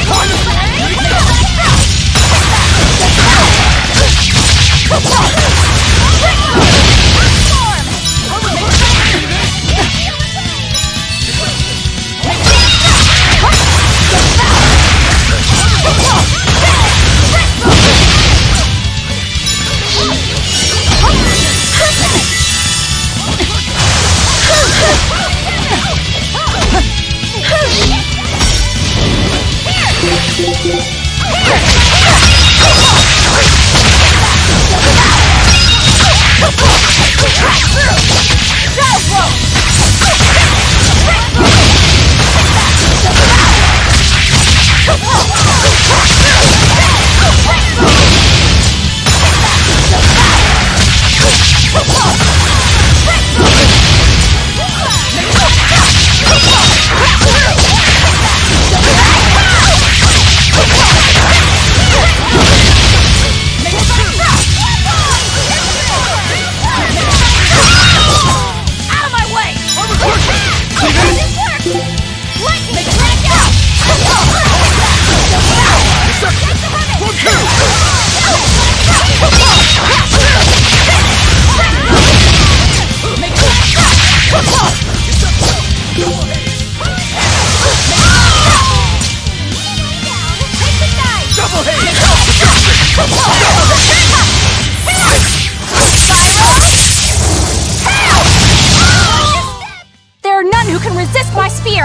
L: my spear!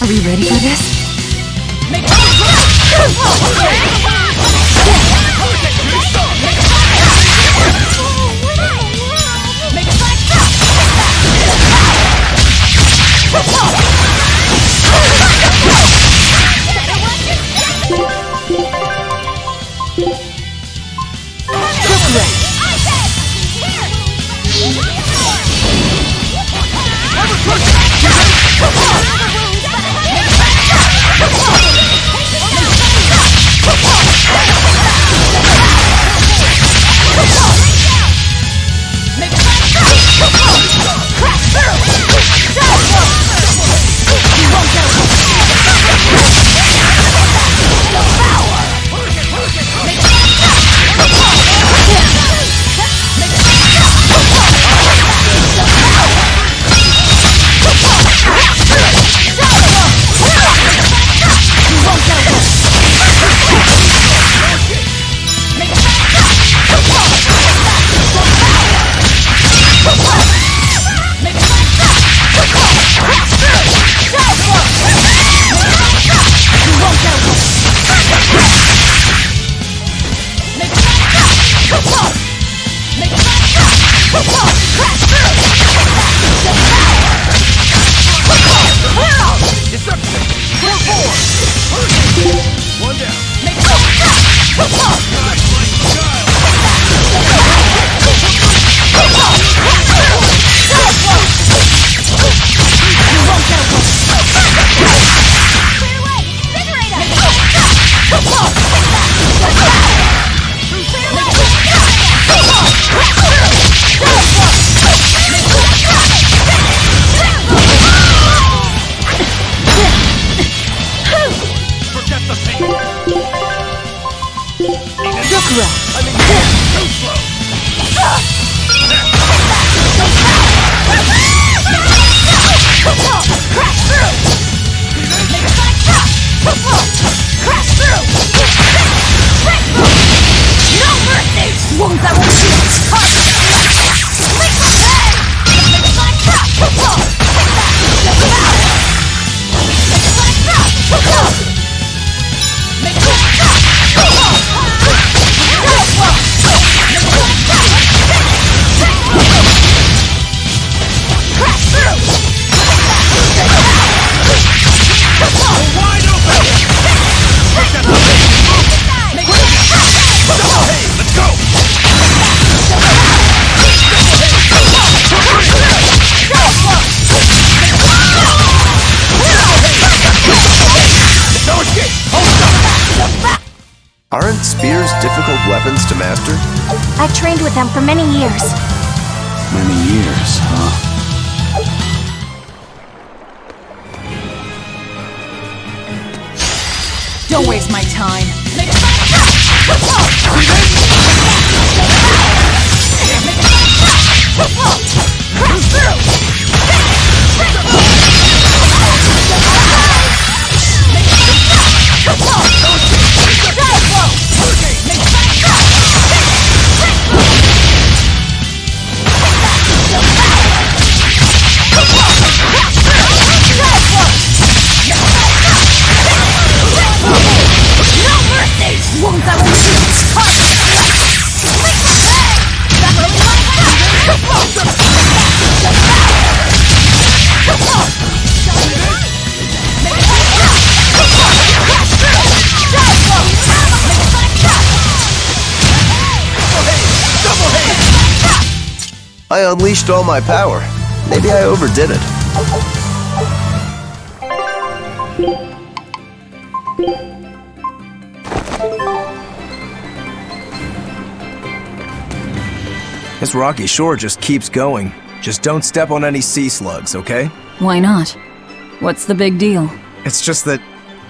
G: Are we ready for this?
E: Aren't spears difficult weapons to master?
L: I've trained with them for many years.
A: Many years, huh?
I: Don't waste my time.
E: I unleashed all my power. Maybe I overdid it. This rocky shore just keeps going. Just don't step on any sea slugs, okay?
G: Why not? What's the big deal?
E: It's just that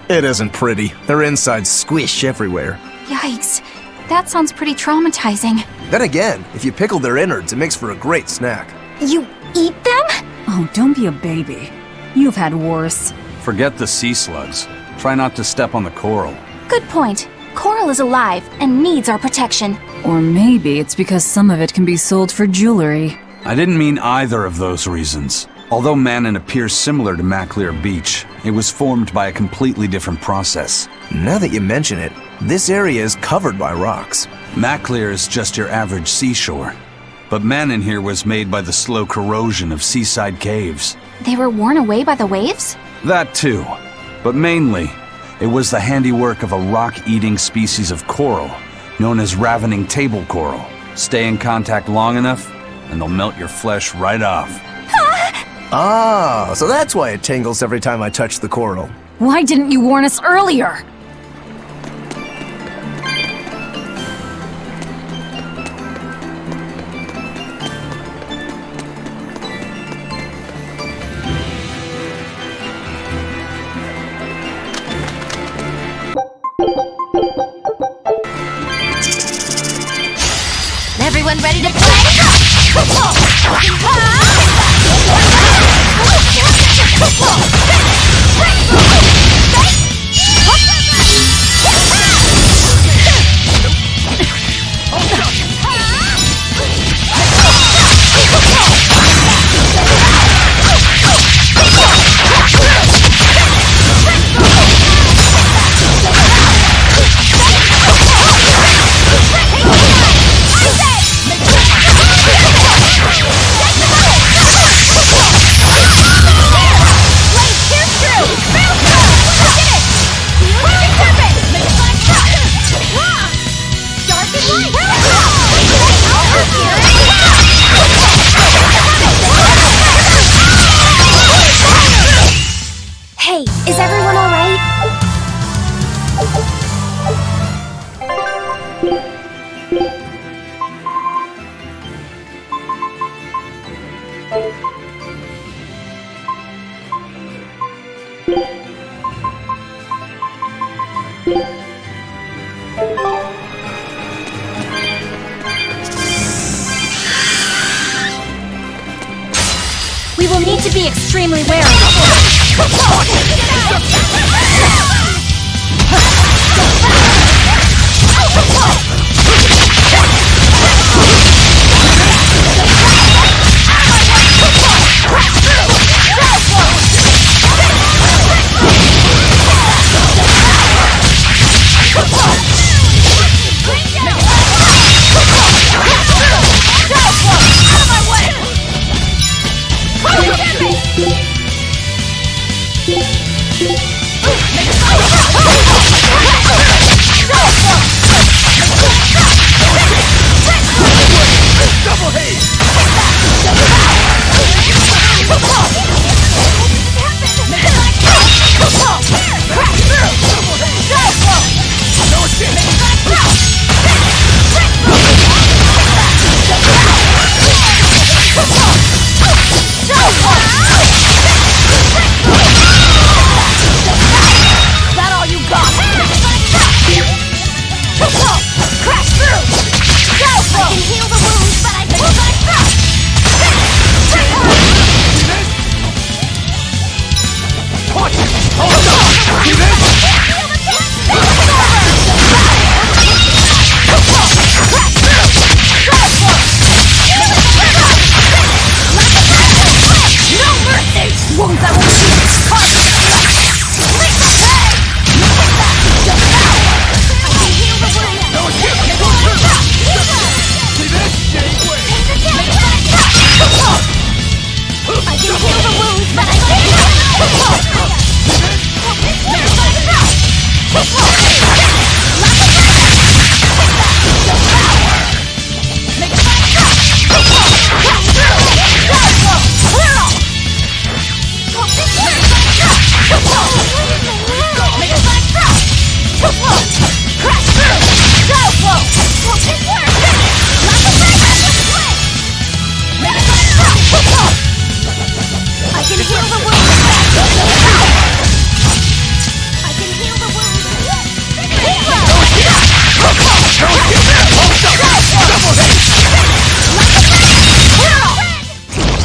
E: it isn't pretty. Their insides squish everywhere.
L: Yikes. That sounds pretty traumatizing.
E: Then again, if you pickle their innards, it makes for a great snack.
L: You eat them?
G: Oh, don't be a baby. You've had worse.
A: Forget the sea slugs. Try not to step on the coral.
L: Good point. Coral is alive and needs our protection.
G: Or maybe it's because some of it can be sold for jewelry.
A: I didn't mean either of those reasons. Although Manon appears similar to Maclear Beach, it was formed by a completely different process.
E: Now that you mention it, this area is covered by rocks.
A: Maclear is just your average seashore. But Manon here was made by the slow corrosion of seaside caves.
L: They were worn away by the waves?
A: That too. But mainly, it was the handiwork of a rock-eating species of coral, known as ravening table coral. Stay in contact long enough, and they'll melt your flesh right off.
E: Ah, so that's why it tingles every time I touch the coral.
G: Why didn't you warn us earlier?
C: Everyone ready to play?
L: Hey, is everyone all right?
C: We will need to be extremely wary.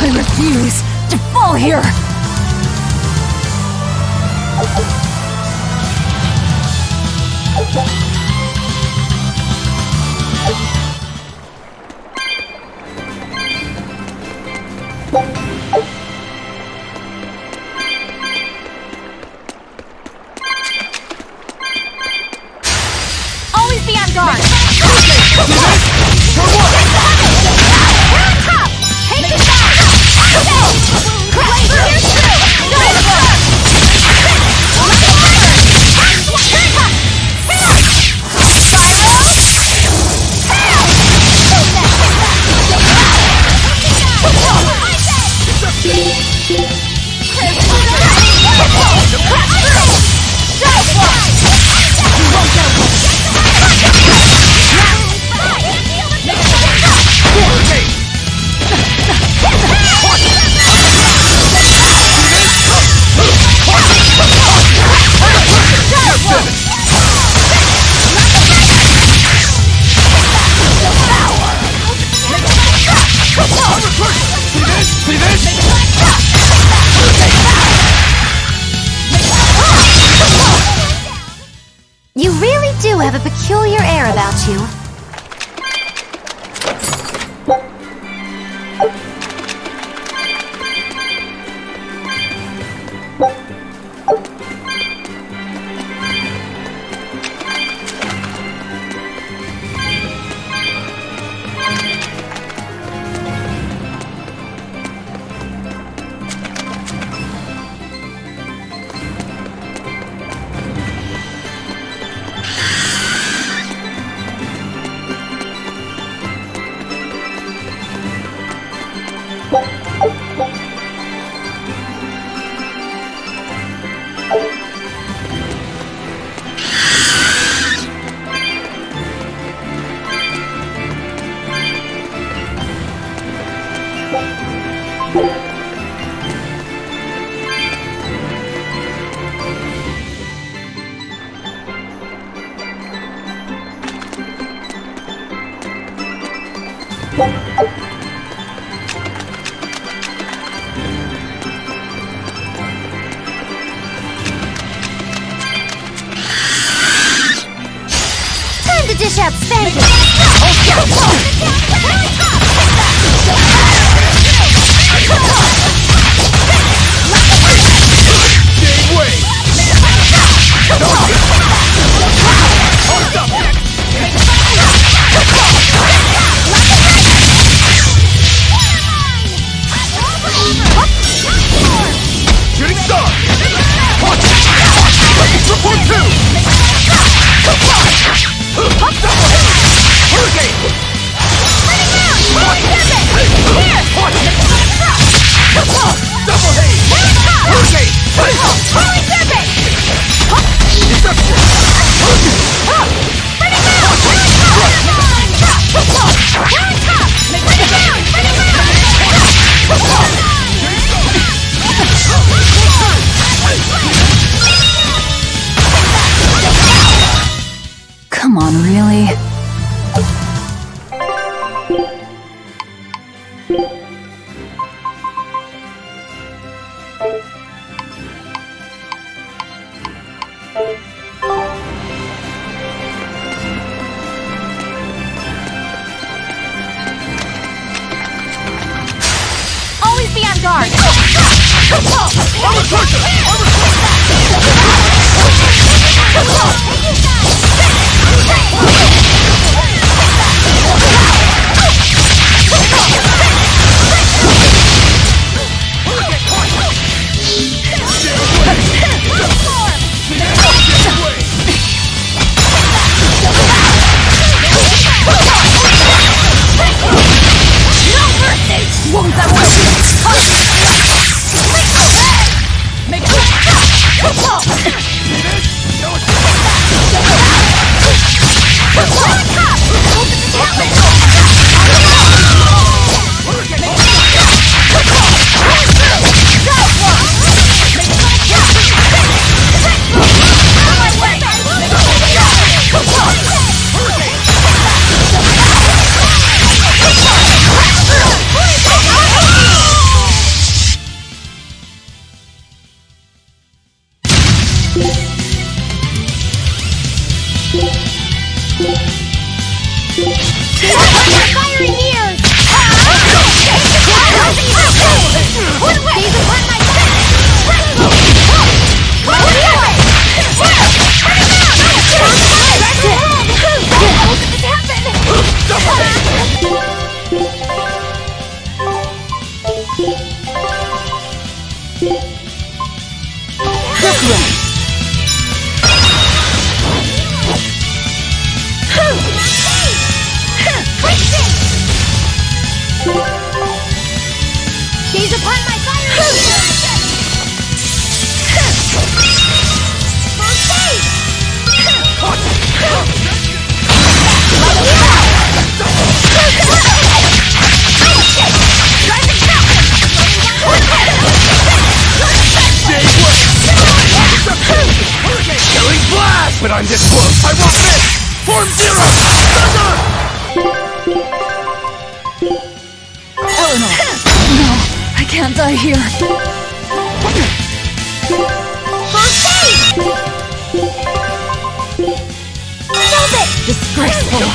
G: I refuse to fall here!
M: Time to dish out spanking!
B: Shooting star! Report two! Hurricane! Double haze! Hurricane! Deception!
G: Come on, really?
M: Always be on guard! Fiery mirrors! Gaze upon my fire! First aid!
B: Killing blast! But I'm this close! I won't miss! Form zero! Thunder!
G: Eleanor! No, I can't die here.
M: First aid! Stop it!
G: Disgraceful.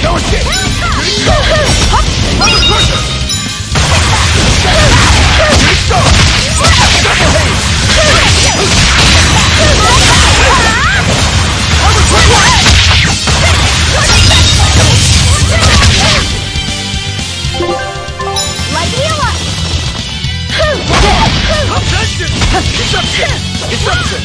B: No escape! Double crusher! Double haze!
M: Light healer!
B: Obsession! Deception! Deception!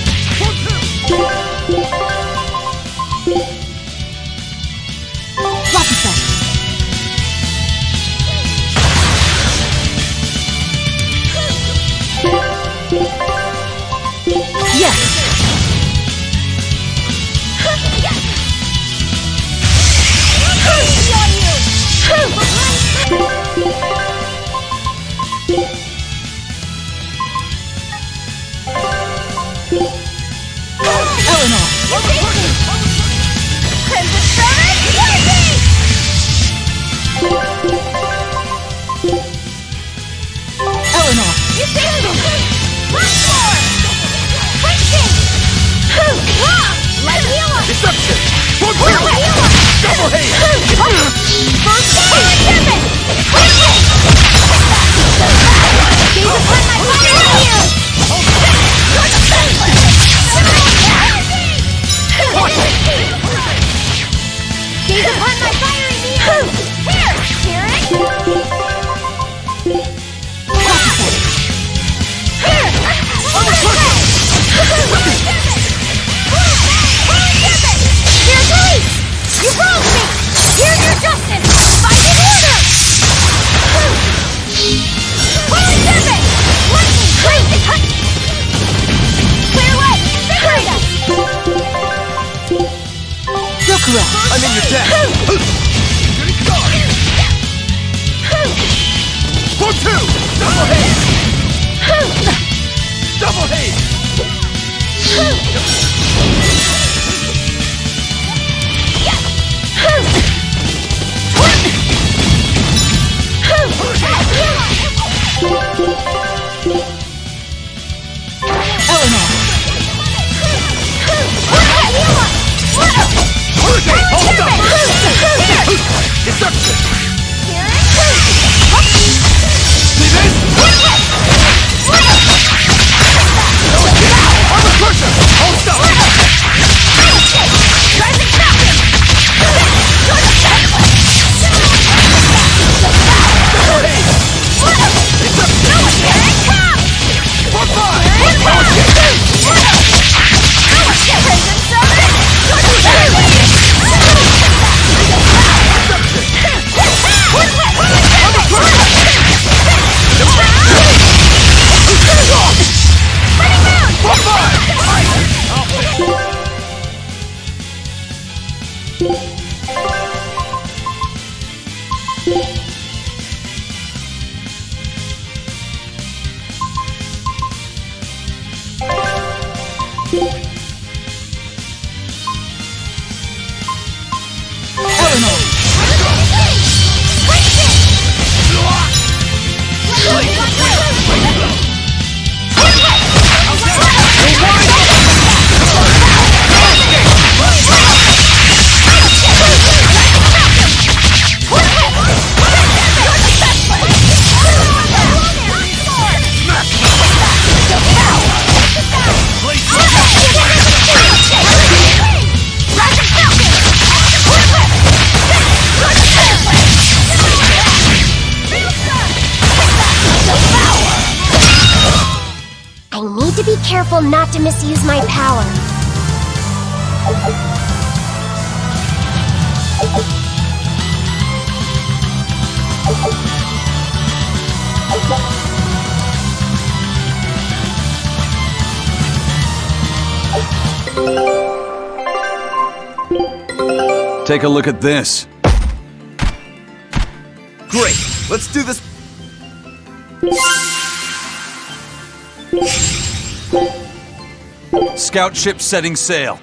B: Double haste!
C: Gaze upon my fire immune! Gaze upon my fire immune! Here! Hear it? Here! Here's release! You wronged me! Here's your justice! Fight in order! Holy Tempest! Lightning! Great! Clear way! Invigorate us!
B: Yukura! I'm in your deck! For two! Double haste! Double haste! Deception! See this? Armor crusher! Hold stop!
M: Careful not to misuse my power.
A: Take a look at this.
B: Great! Let's do this!
A: Scout ship setting sail.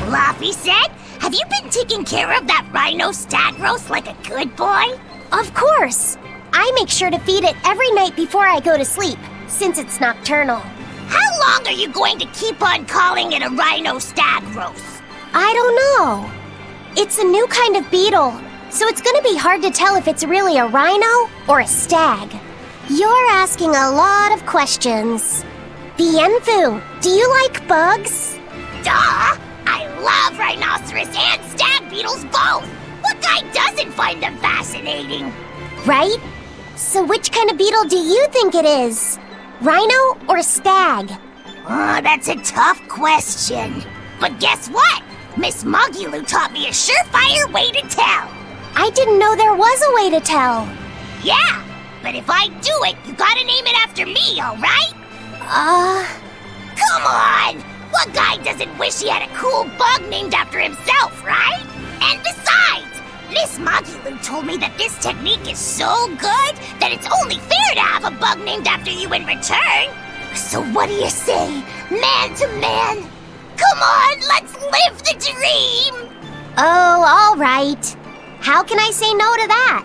C: Floppy said, have you been taking care of that rhino stag roast like a good boy?
M: Of course! I make sure to feed it every night before I go to sleep, since it's nocturnal.
C: How long are you going to keep on calling it a rhino stag roast?
M: I don't know. It's a new kind of beetle, so it's gonna be hard to tell if it's really a rhino or a stag. You're asking a lot of questions. Bienfu, do you like bugs?
C: Duh! I love rhinoceros and stag beetles both! What kind guy doesn't find them fascinating?
M: Right? So which kind of beetle do you think it is? Rhino or stag?
C: Oh, that's a tough question. But guess what? Miss Mogulu taught me a surefire way to tell.
M: I didn't know there was a way to tell.
C: Yeah, but if I do it, you gotta name it after me, alright? Come on! What guy doesn't wish he had a cool bug named after himself, right? And besides, Miss Mogulu told me that this technique is so good that it's only fair to have a bug named after you in return. So what do you say, man to man? Come on, let's live the dream!
M: Oh, all right. How can I say no to that?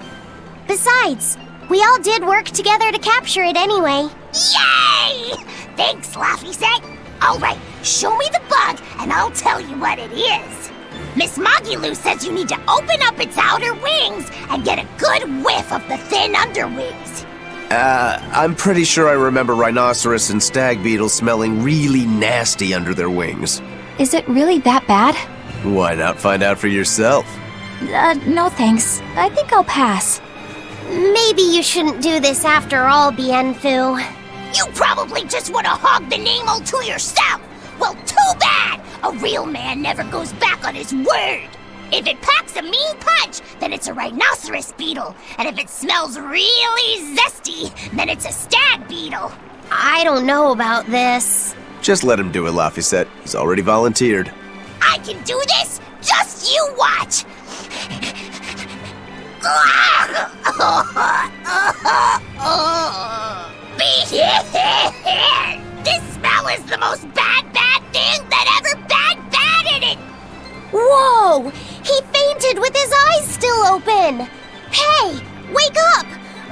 M: Besides, we all did work together to capture it anyway.
C: Yay! Thanks, Laffy-Set. All right, show me the bug and I'll tell you what it is. Miss Mogulu says you need to open up its outer wings and get a good whiff of the thin underwings.
E: I'm pretty sure I remember rhinoceros and stag beetles smelling really nasty under their wings.
L: Is it really that bad?
E: Why not find out for yourself?
L: No thanks. I think I'll pass.
M: Maybe you shouldn't do this after all, Bienfu.
C: You probably just want to hog the name all to yourself. Well, too bad! A real man never goes back on his word. If it packs a mean punch, then it's a rhinoceros beetle. And if it smells really zesty, then it's a stag beetle.
M: I don't know about this.
E: Just let him do it, Laffy-Set. He's already volunteered.
C: I can do this? Just you watch! This smell is the most bad thing that ever bad in it!
M: Whoa! He fainted with his eyes still open! Hey! Wake up!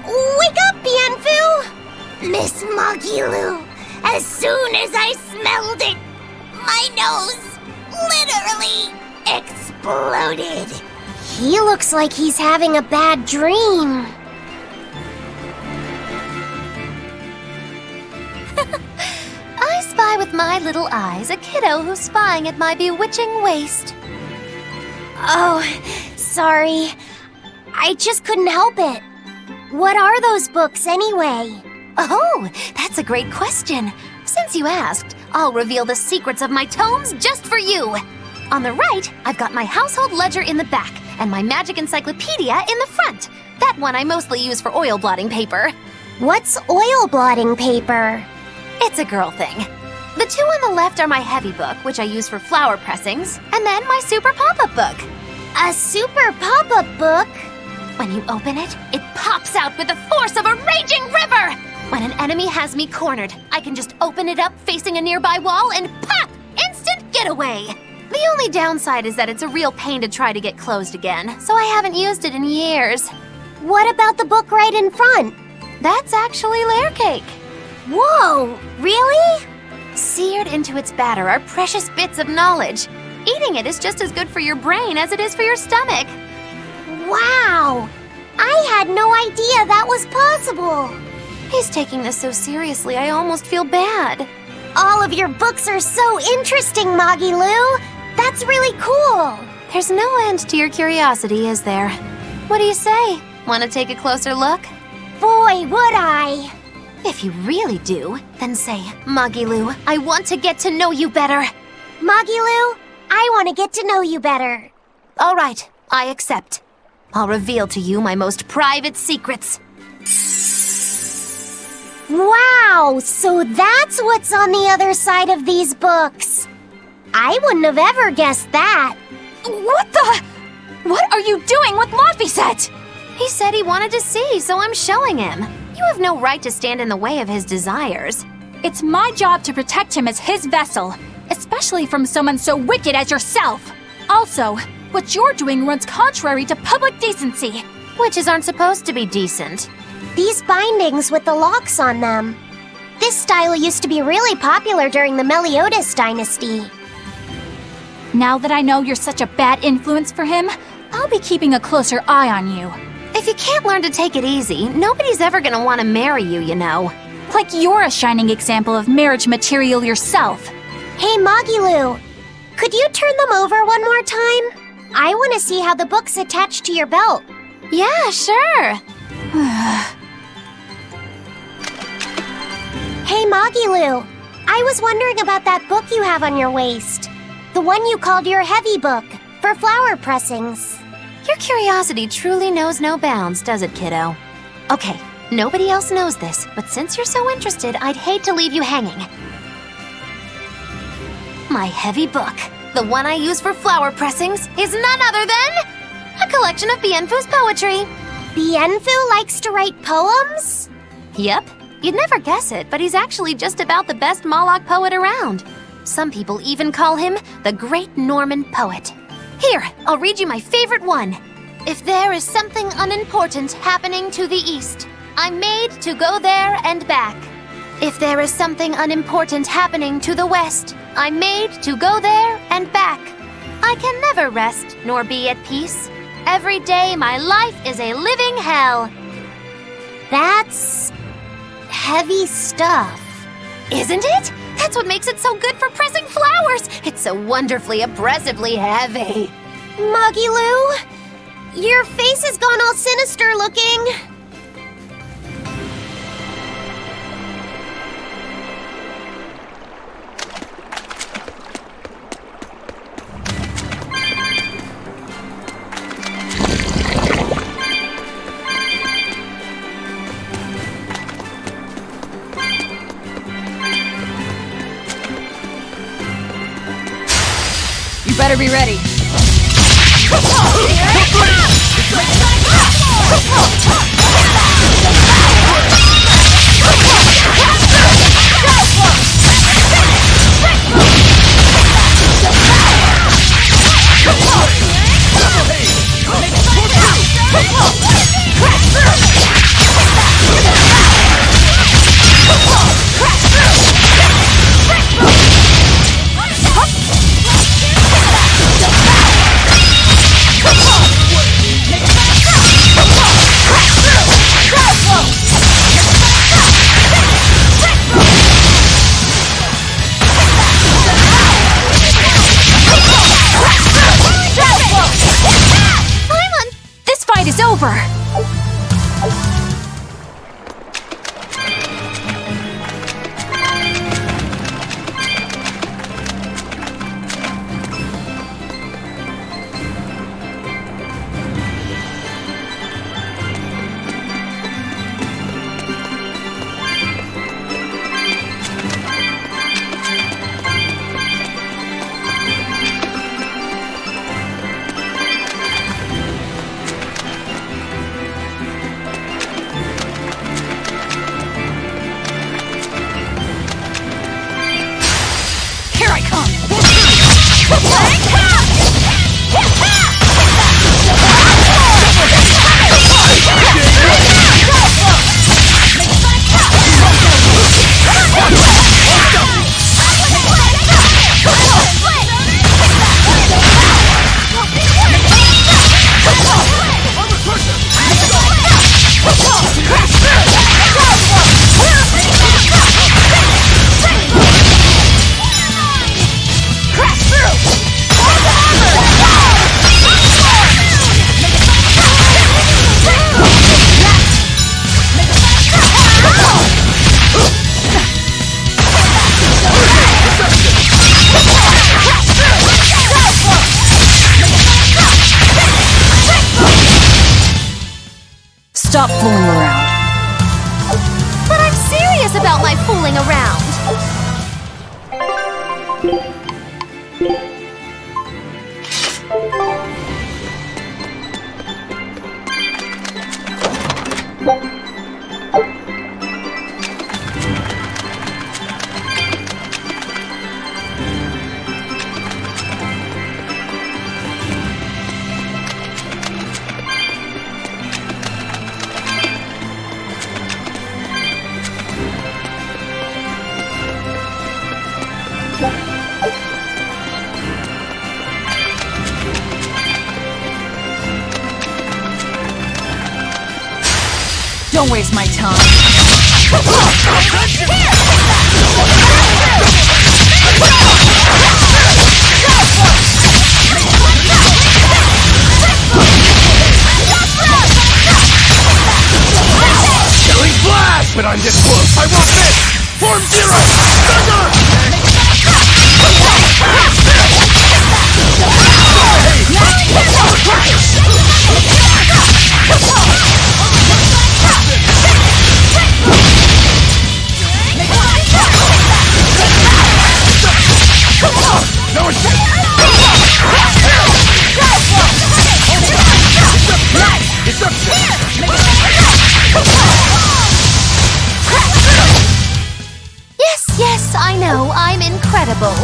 M: Wake up, Bienfu!
C: Miss Mogulu, as soon as I smelled it, my nose literally exploded.
M: He looks like he's having a bad dream.
F: I spy with my little eyes a kiddo who's spying at my bewitching waist.
M: Oh, sorry. I just couldn't help it. What are those books anyway?
F: Oh, that's a great question. Since you asked, I'll reveal the secrets of my tomes just for you. On the right, I've got my household ledger in the back and my magic encyclopedia in the front. That one I mostly use for oil blotting paper.
M: What's oil blotting paper?
F: It's a girl thing. The two on the left are my heavy book, which I use for flower pressings, and then my super pop-up book.
M: A super pop-up book?
F: When you open it, it pops out with the force of a raging river! When an enemy has me cornered, I can just open it up facing a nearby wall and pop! Instant getaway! The only downside is that it's a real pain to try to get closed again, so I haven't used it in years.
M: What about the book right in front?
F: That's actually layer cake.
M: Whoa, really?
F: Seared into its batter are precious bits of knowledge. Eating it is just as good for your brain as it is for your stomach.
M: Wow! I had no idea that was possible.
F: He's taking this so seriously, I almost feel bad.
M: All of your books are so interesting, Moggy-Loo. That's really cool.
F: There's no end to your curiosity, is there? What do you say? Want to take a closer look?
M: Boy, would I.
F: If you really do, then say, Moggy-Loo, I want to get to know you better.
M: Moggy-Loo, I want to get to know you better.
F: All right, I accept. I'll reveal to you my most private secrets.
M: Wow, so that's what's on the other side of these books. I wouldn't have ever guessed that.
L: What the? What are you doing with Laffy-Set?
F: He said he wanted to see, so I'm showing him. You have no right to stand in the way of his desires.
L: It's my job to protect him as his vessel, especially from someone so wicked as yourself. Also, what you're doing runs contrary to public decency.
F: Witches aren't supposed to be decent.
M: These bindings with the locks on them. This style used to be really popular during the Meliodas dynasty.
L: Now that I know you're such a bad influence for him, I'll be keeping a closer eye on you.
F: If you can't learn to take it easy, nobody's ever gonna want to marry you, you know.
L: Like you're a shining example of marriage material yourself.
M: Hey, Moggy-Loo, could you turn them over one more time? I want to see how the book's attached to your belt.
F: Yeah, sure.
M: Hey, Magilu. I was wondering about that book you have on your waist. The one you called your heavy book, for flower pressings.
F: Your curiosity truly knows no bounds, does it, kiddo? Okay, nobody else knows this, but since you're so interested, I'd hate to leave you hanging. My heavy book, the one I use for flower pressings, is none other than a collection of Bienfu's poetry.
M: Bienfu likes to write poems?
F: Yep. You'd never guess it, but he's actually just about the best Moloch poet around. Some people even call him the Great Norman Poet. Here, I'll read you my favorite one. If there is something unimportant happening to the east, I'm made to go there and back. If there is something unimportant happening to the west, I'm made to go there and back. I can never rest nor be at peace. Every day my life is a living hell.
M: That's heavy stuff.
F: Isn't it? That's what makes it so good for pressing flowers. It's so wonderfully, oppressively heavy.
M: Magilu, your face has gone all sinister looking.
I: You better be ready.
F: Is over.
G: Stop fooling around.
F: But I'm serious about my fooling around.
G: Don't waste my time.
B: time gets close, I won't miss! Form zero! No escape! It's up!
F: Yes, yes, I know. I'm incredible.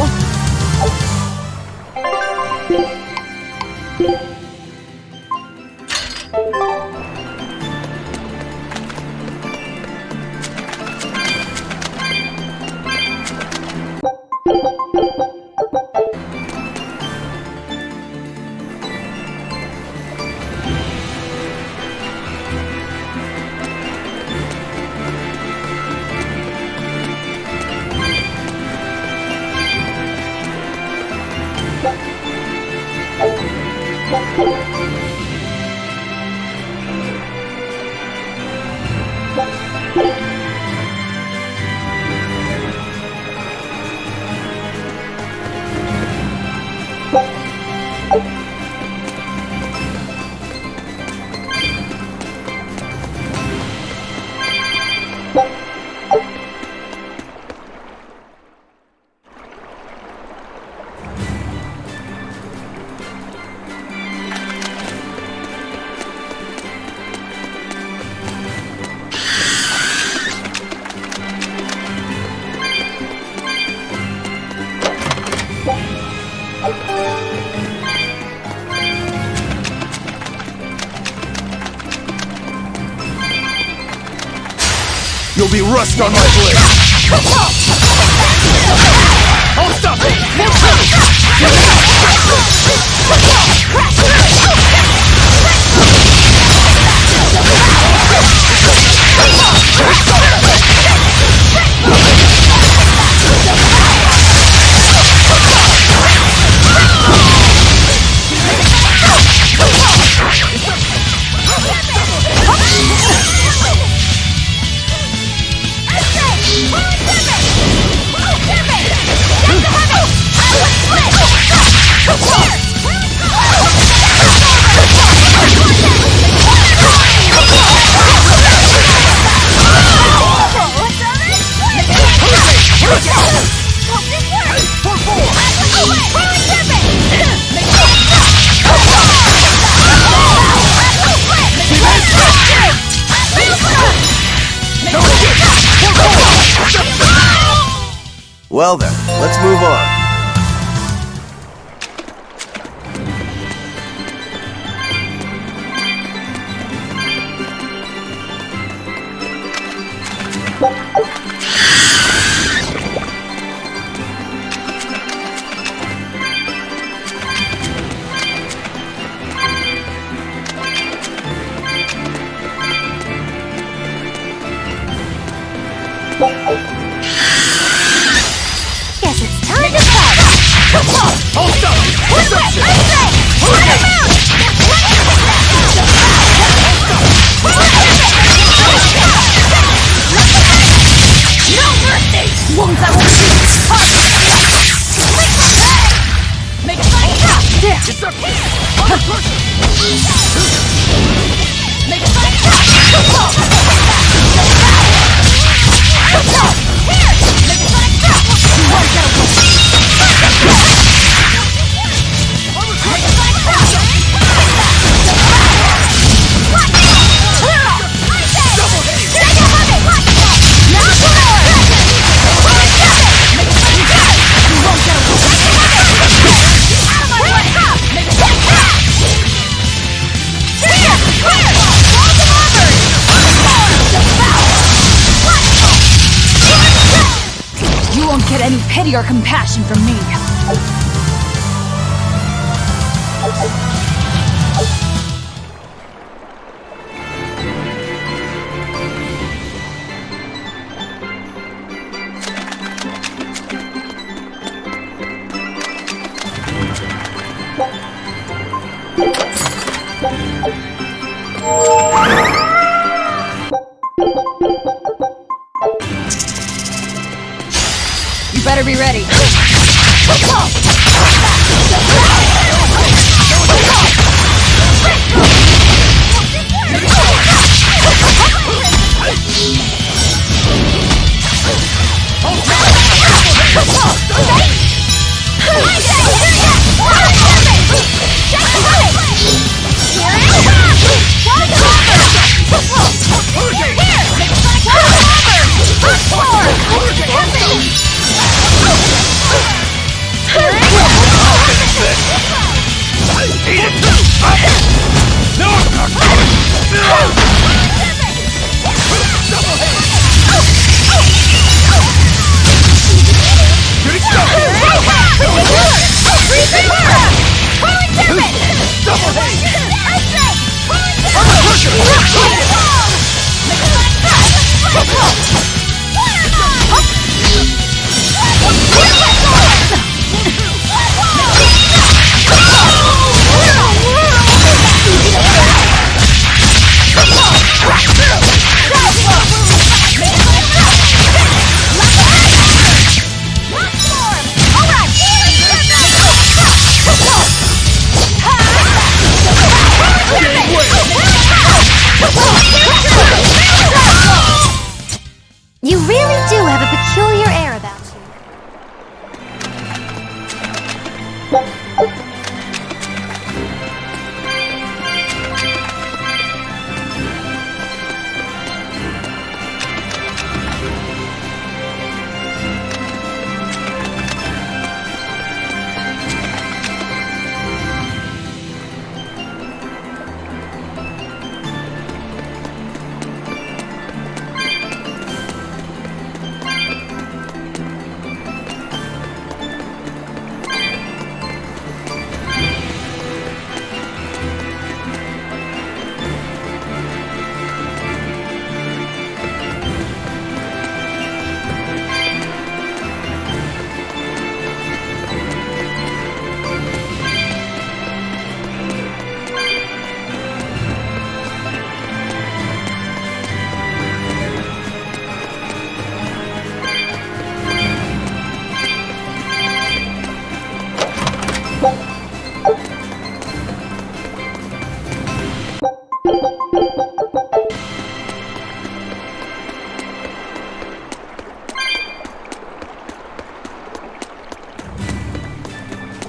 B: You'll be rust on my blade! I'll stop it!
E: Well then, let's move on.
M: Guess it's time to fight!
B: Hold up!
H: No mercy! Wounds I won't shoot! Make it like that! There!
B: It's up!
H: Make it like that! Here! Make it like that! You won't get away! Make it like that! You won't get any pity or compassion from me.
G: better be ready.
L: You really do have a peculiar air about you.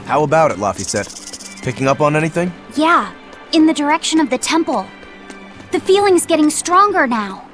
E: How about it, Laphicet? Picking up on anything?
L: Yeah, in the direction of the temple. The feeling's getting stronger now.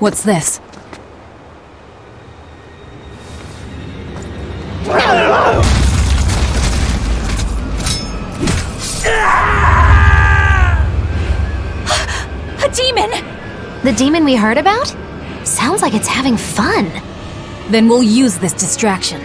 G: What's this?
F: A demon! The demon we heard about? sounds like it's having fun.
G: Then we'll use this distraction.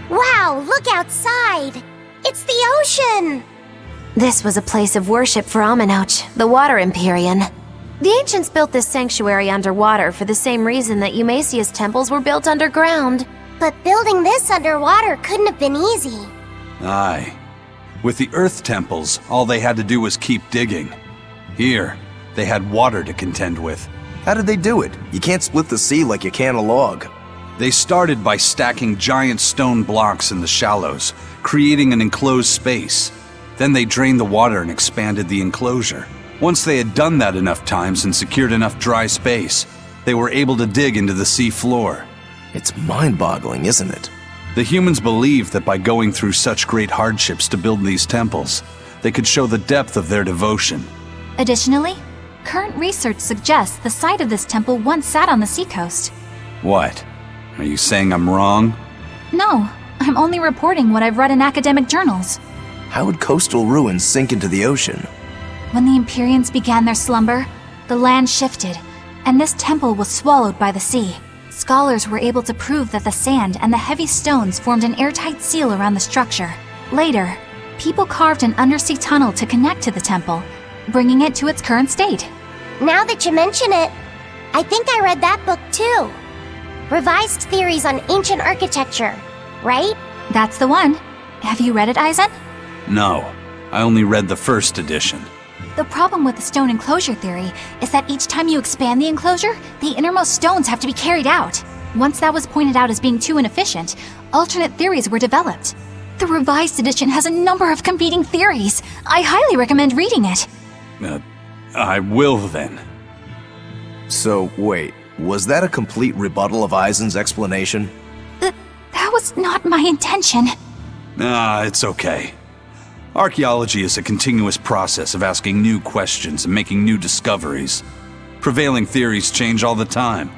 M: Wow, look outside! It's the ocean!
F: This was a place of worship for Aminoch, the Water Empyrean. The ancients built this sanctuary underwater for the same reason that Eumasia's temples were built underground.
M: But building this underwater couldn't have been easy.
A: Aye. With the Earth temples, all they had to do was keep digging. Here, they had water to contend with.
E: How did they do it? You can't split the sea like you can a log.
A: They started by stacking giant stone blocks in the shallows, creating an enclosed space. Then they drained the water and expanded the enclosure. Once they had done that enough times and secured enough dry space, they were able to dig into the sea floor.
E: It's mind-boggling, isn't it?
A: The humans believed that by going through such great hardships to build these temples, they could show the depth of their devotion.
N: Additionally, current research suggests the site of this temple once sat on the seacoast.
A: What? Are you saying I'm wrong?
N: No, I'm only reporting what I've read in academic journals.
E: How would coastal ruins sink into the ocean?
N: When the Empyreans began their slumber, the land shifted, and this temple was swallowed by the sea. Scholars were able to prove that the sand and the heavy stones formed an airtight seal around the structure. Later, people carved an undersea tunnel to connect to the temple, bringing it to its current state.
M: Now that you mention it, I think I read that book too. Revised Theories on Ancient Architecture, right?
N: That's the one. Have you read it, Aizen?
A: No, I only read the first edition.
N: The problem with the stone enclosure theory is that each time you expand the enclosure, the innermost stones have to be carried out. Once that was pointed out as being too inefficient, alternate theories were developed. The revised edition has a number of competing theories. I highly recommend reading it.
A: I will then.
E: So, wait, was that a complete rebuttal of Aizen's explanation?
N: That was not my intention.
A: It's okay. Archaeology is a continuous process of asking new questions and making new discoveries. Prevailing theories change all the time.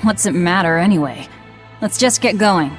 G: What's it matter anyway? Let's just get going.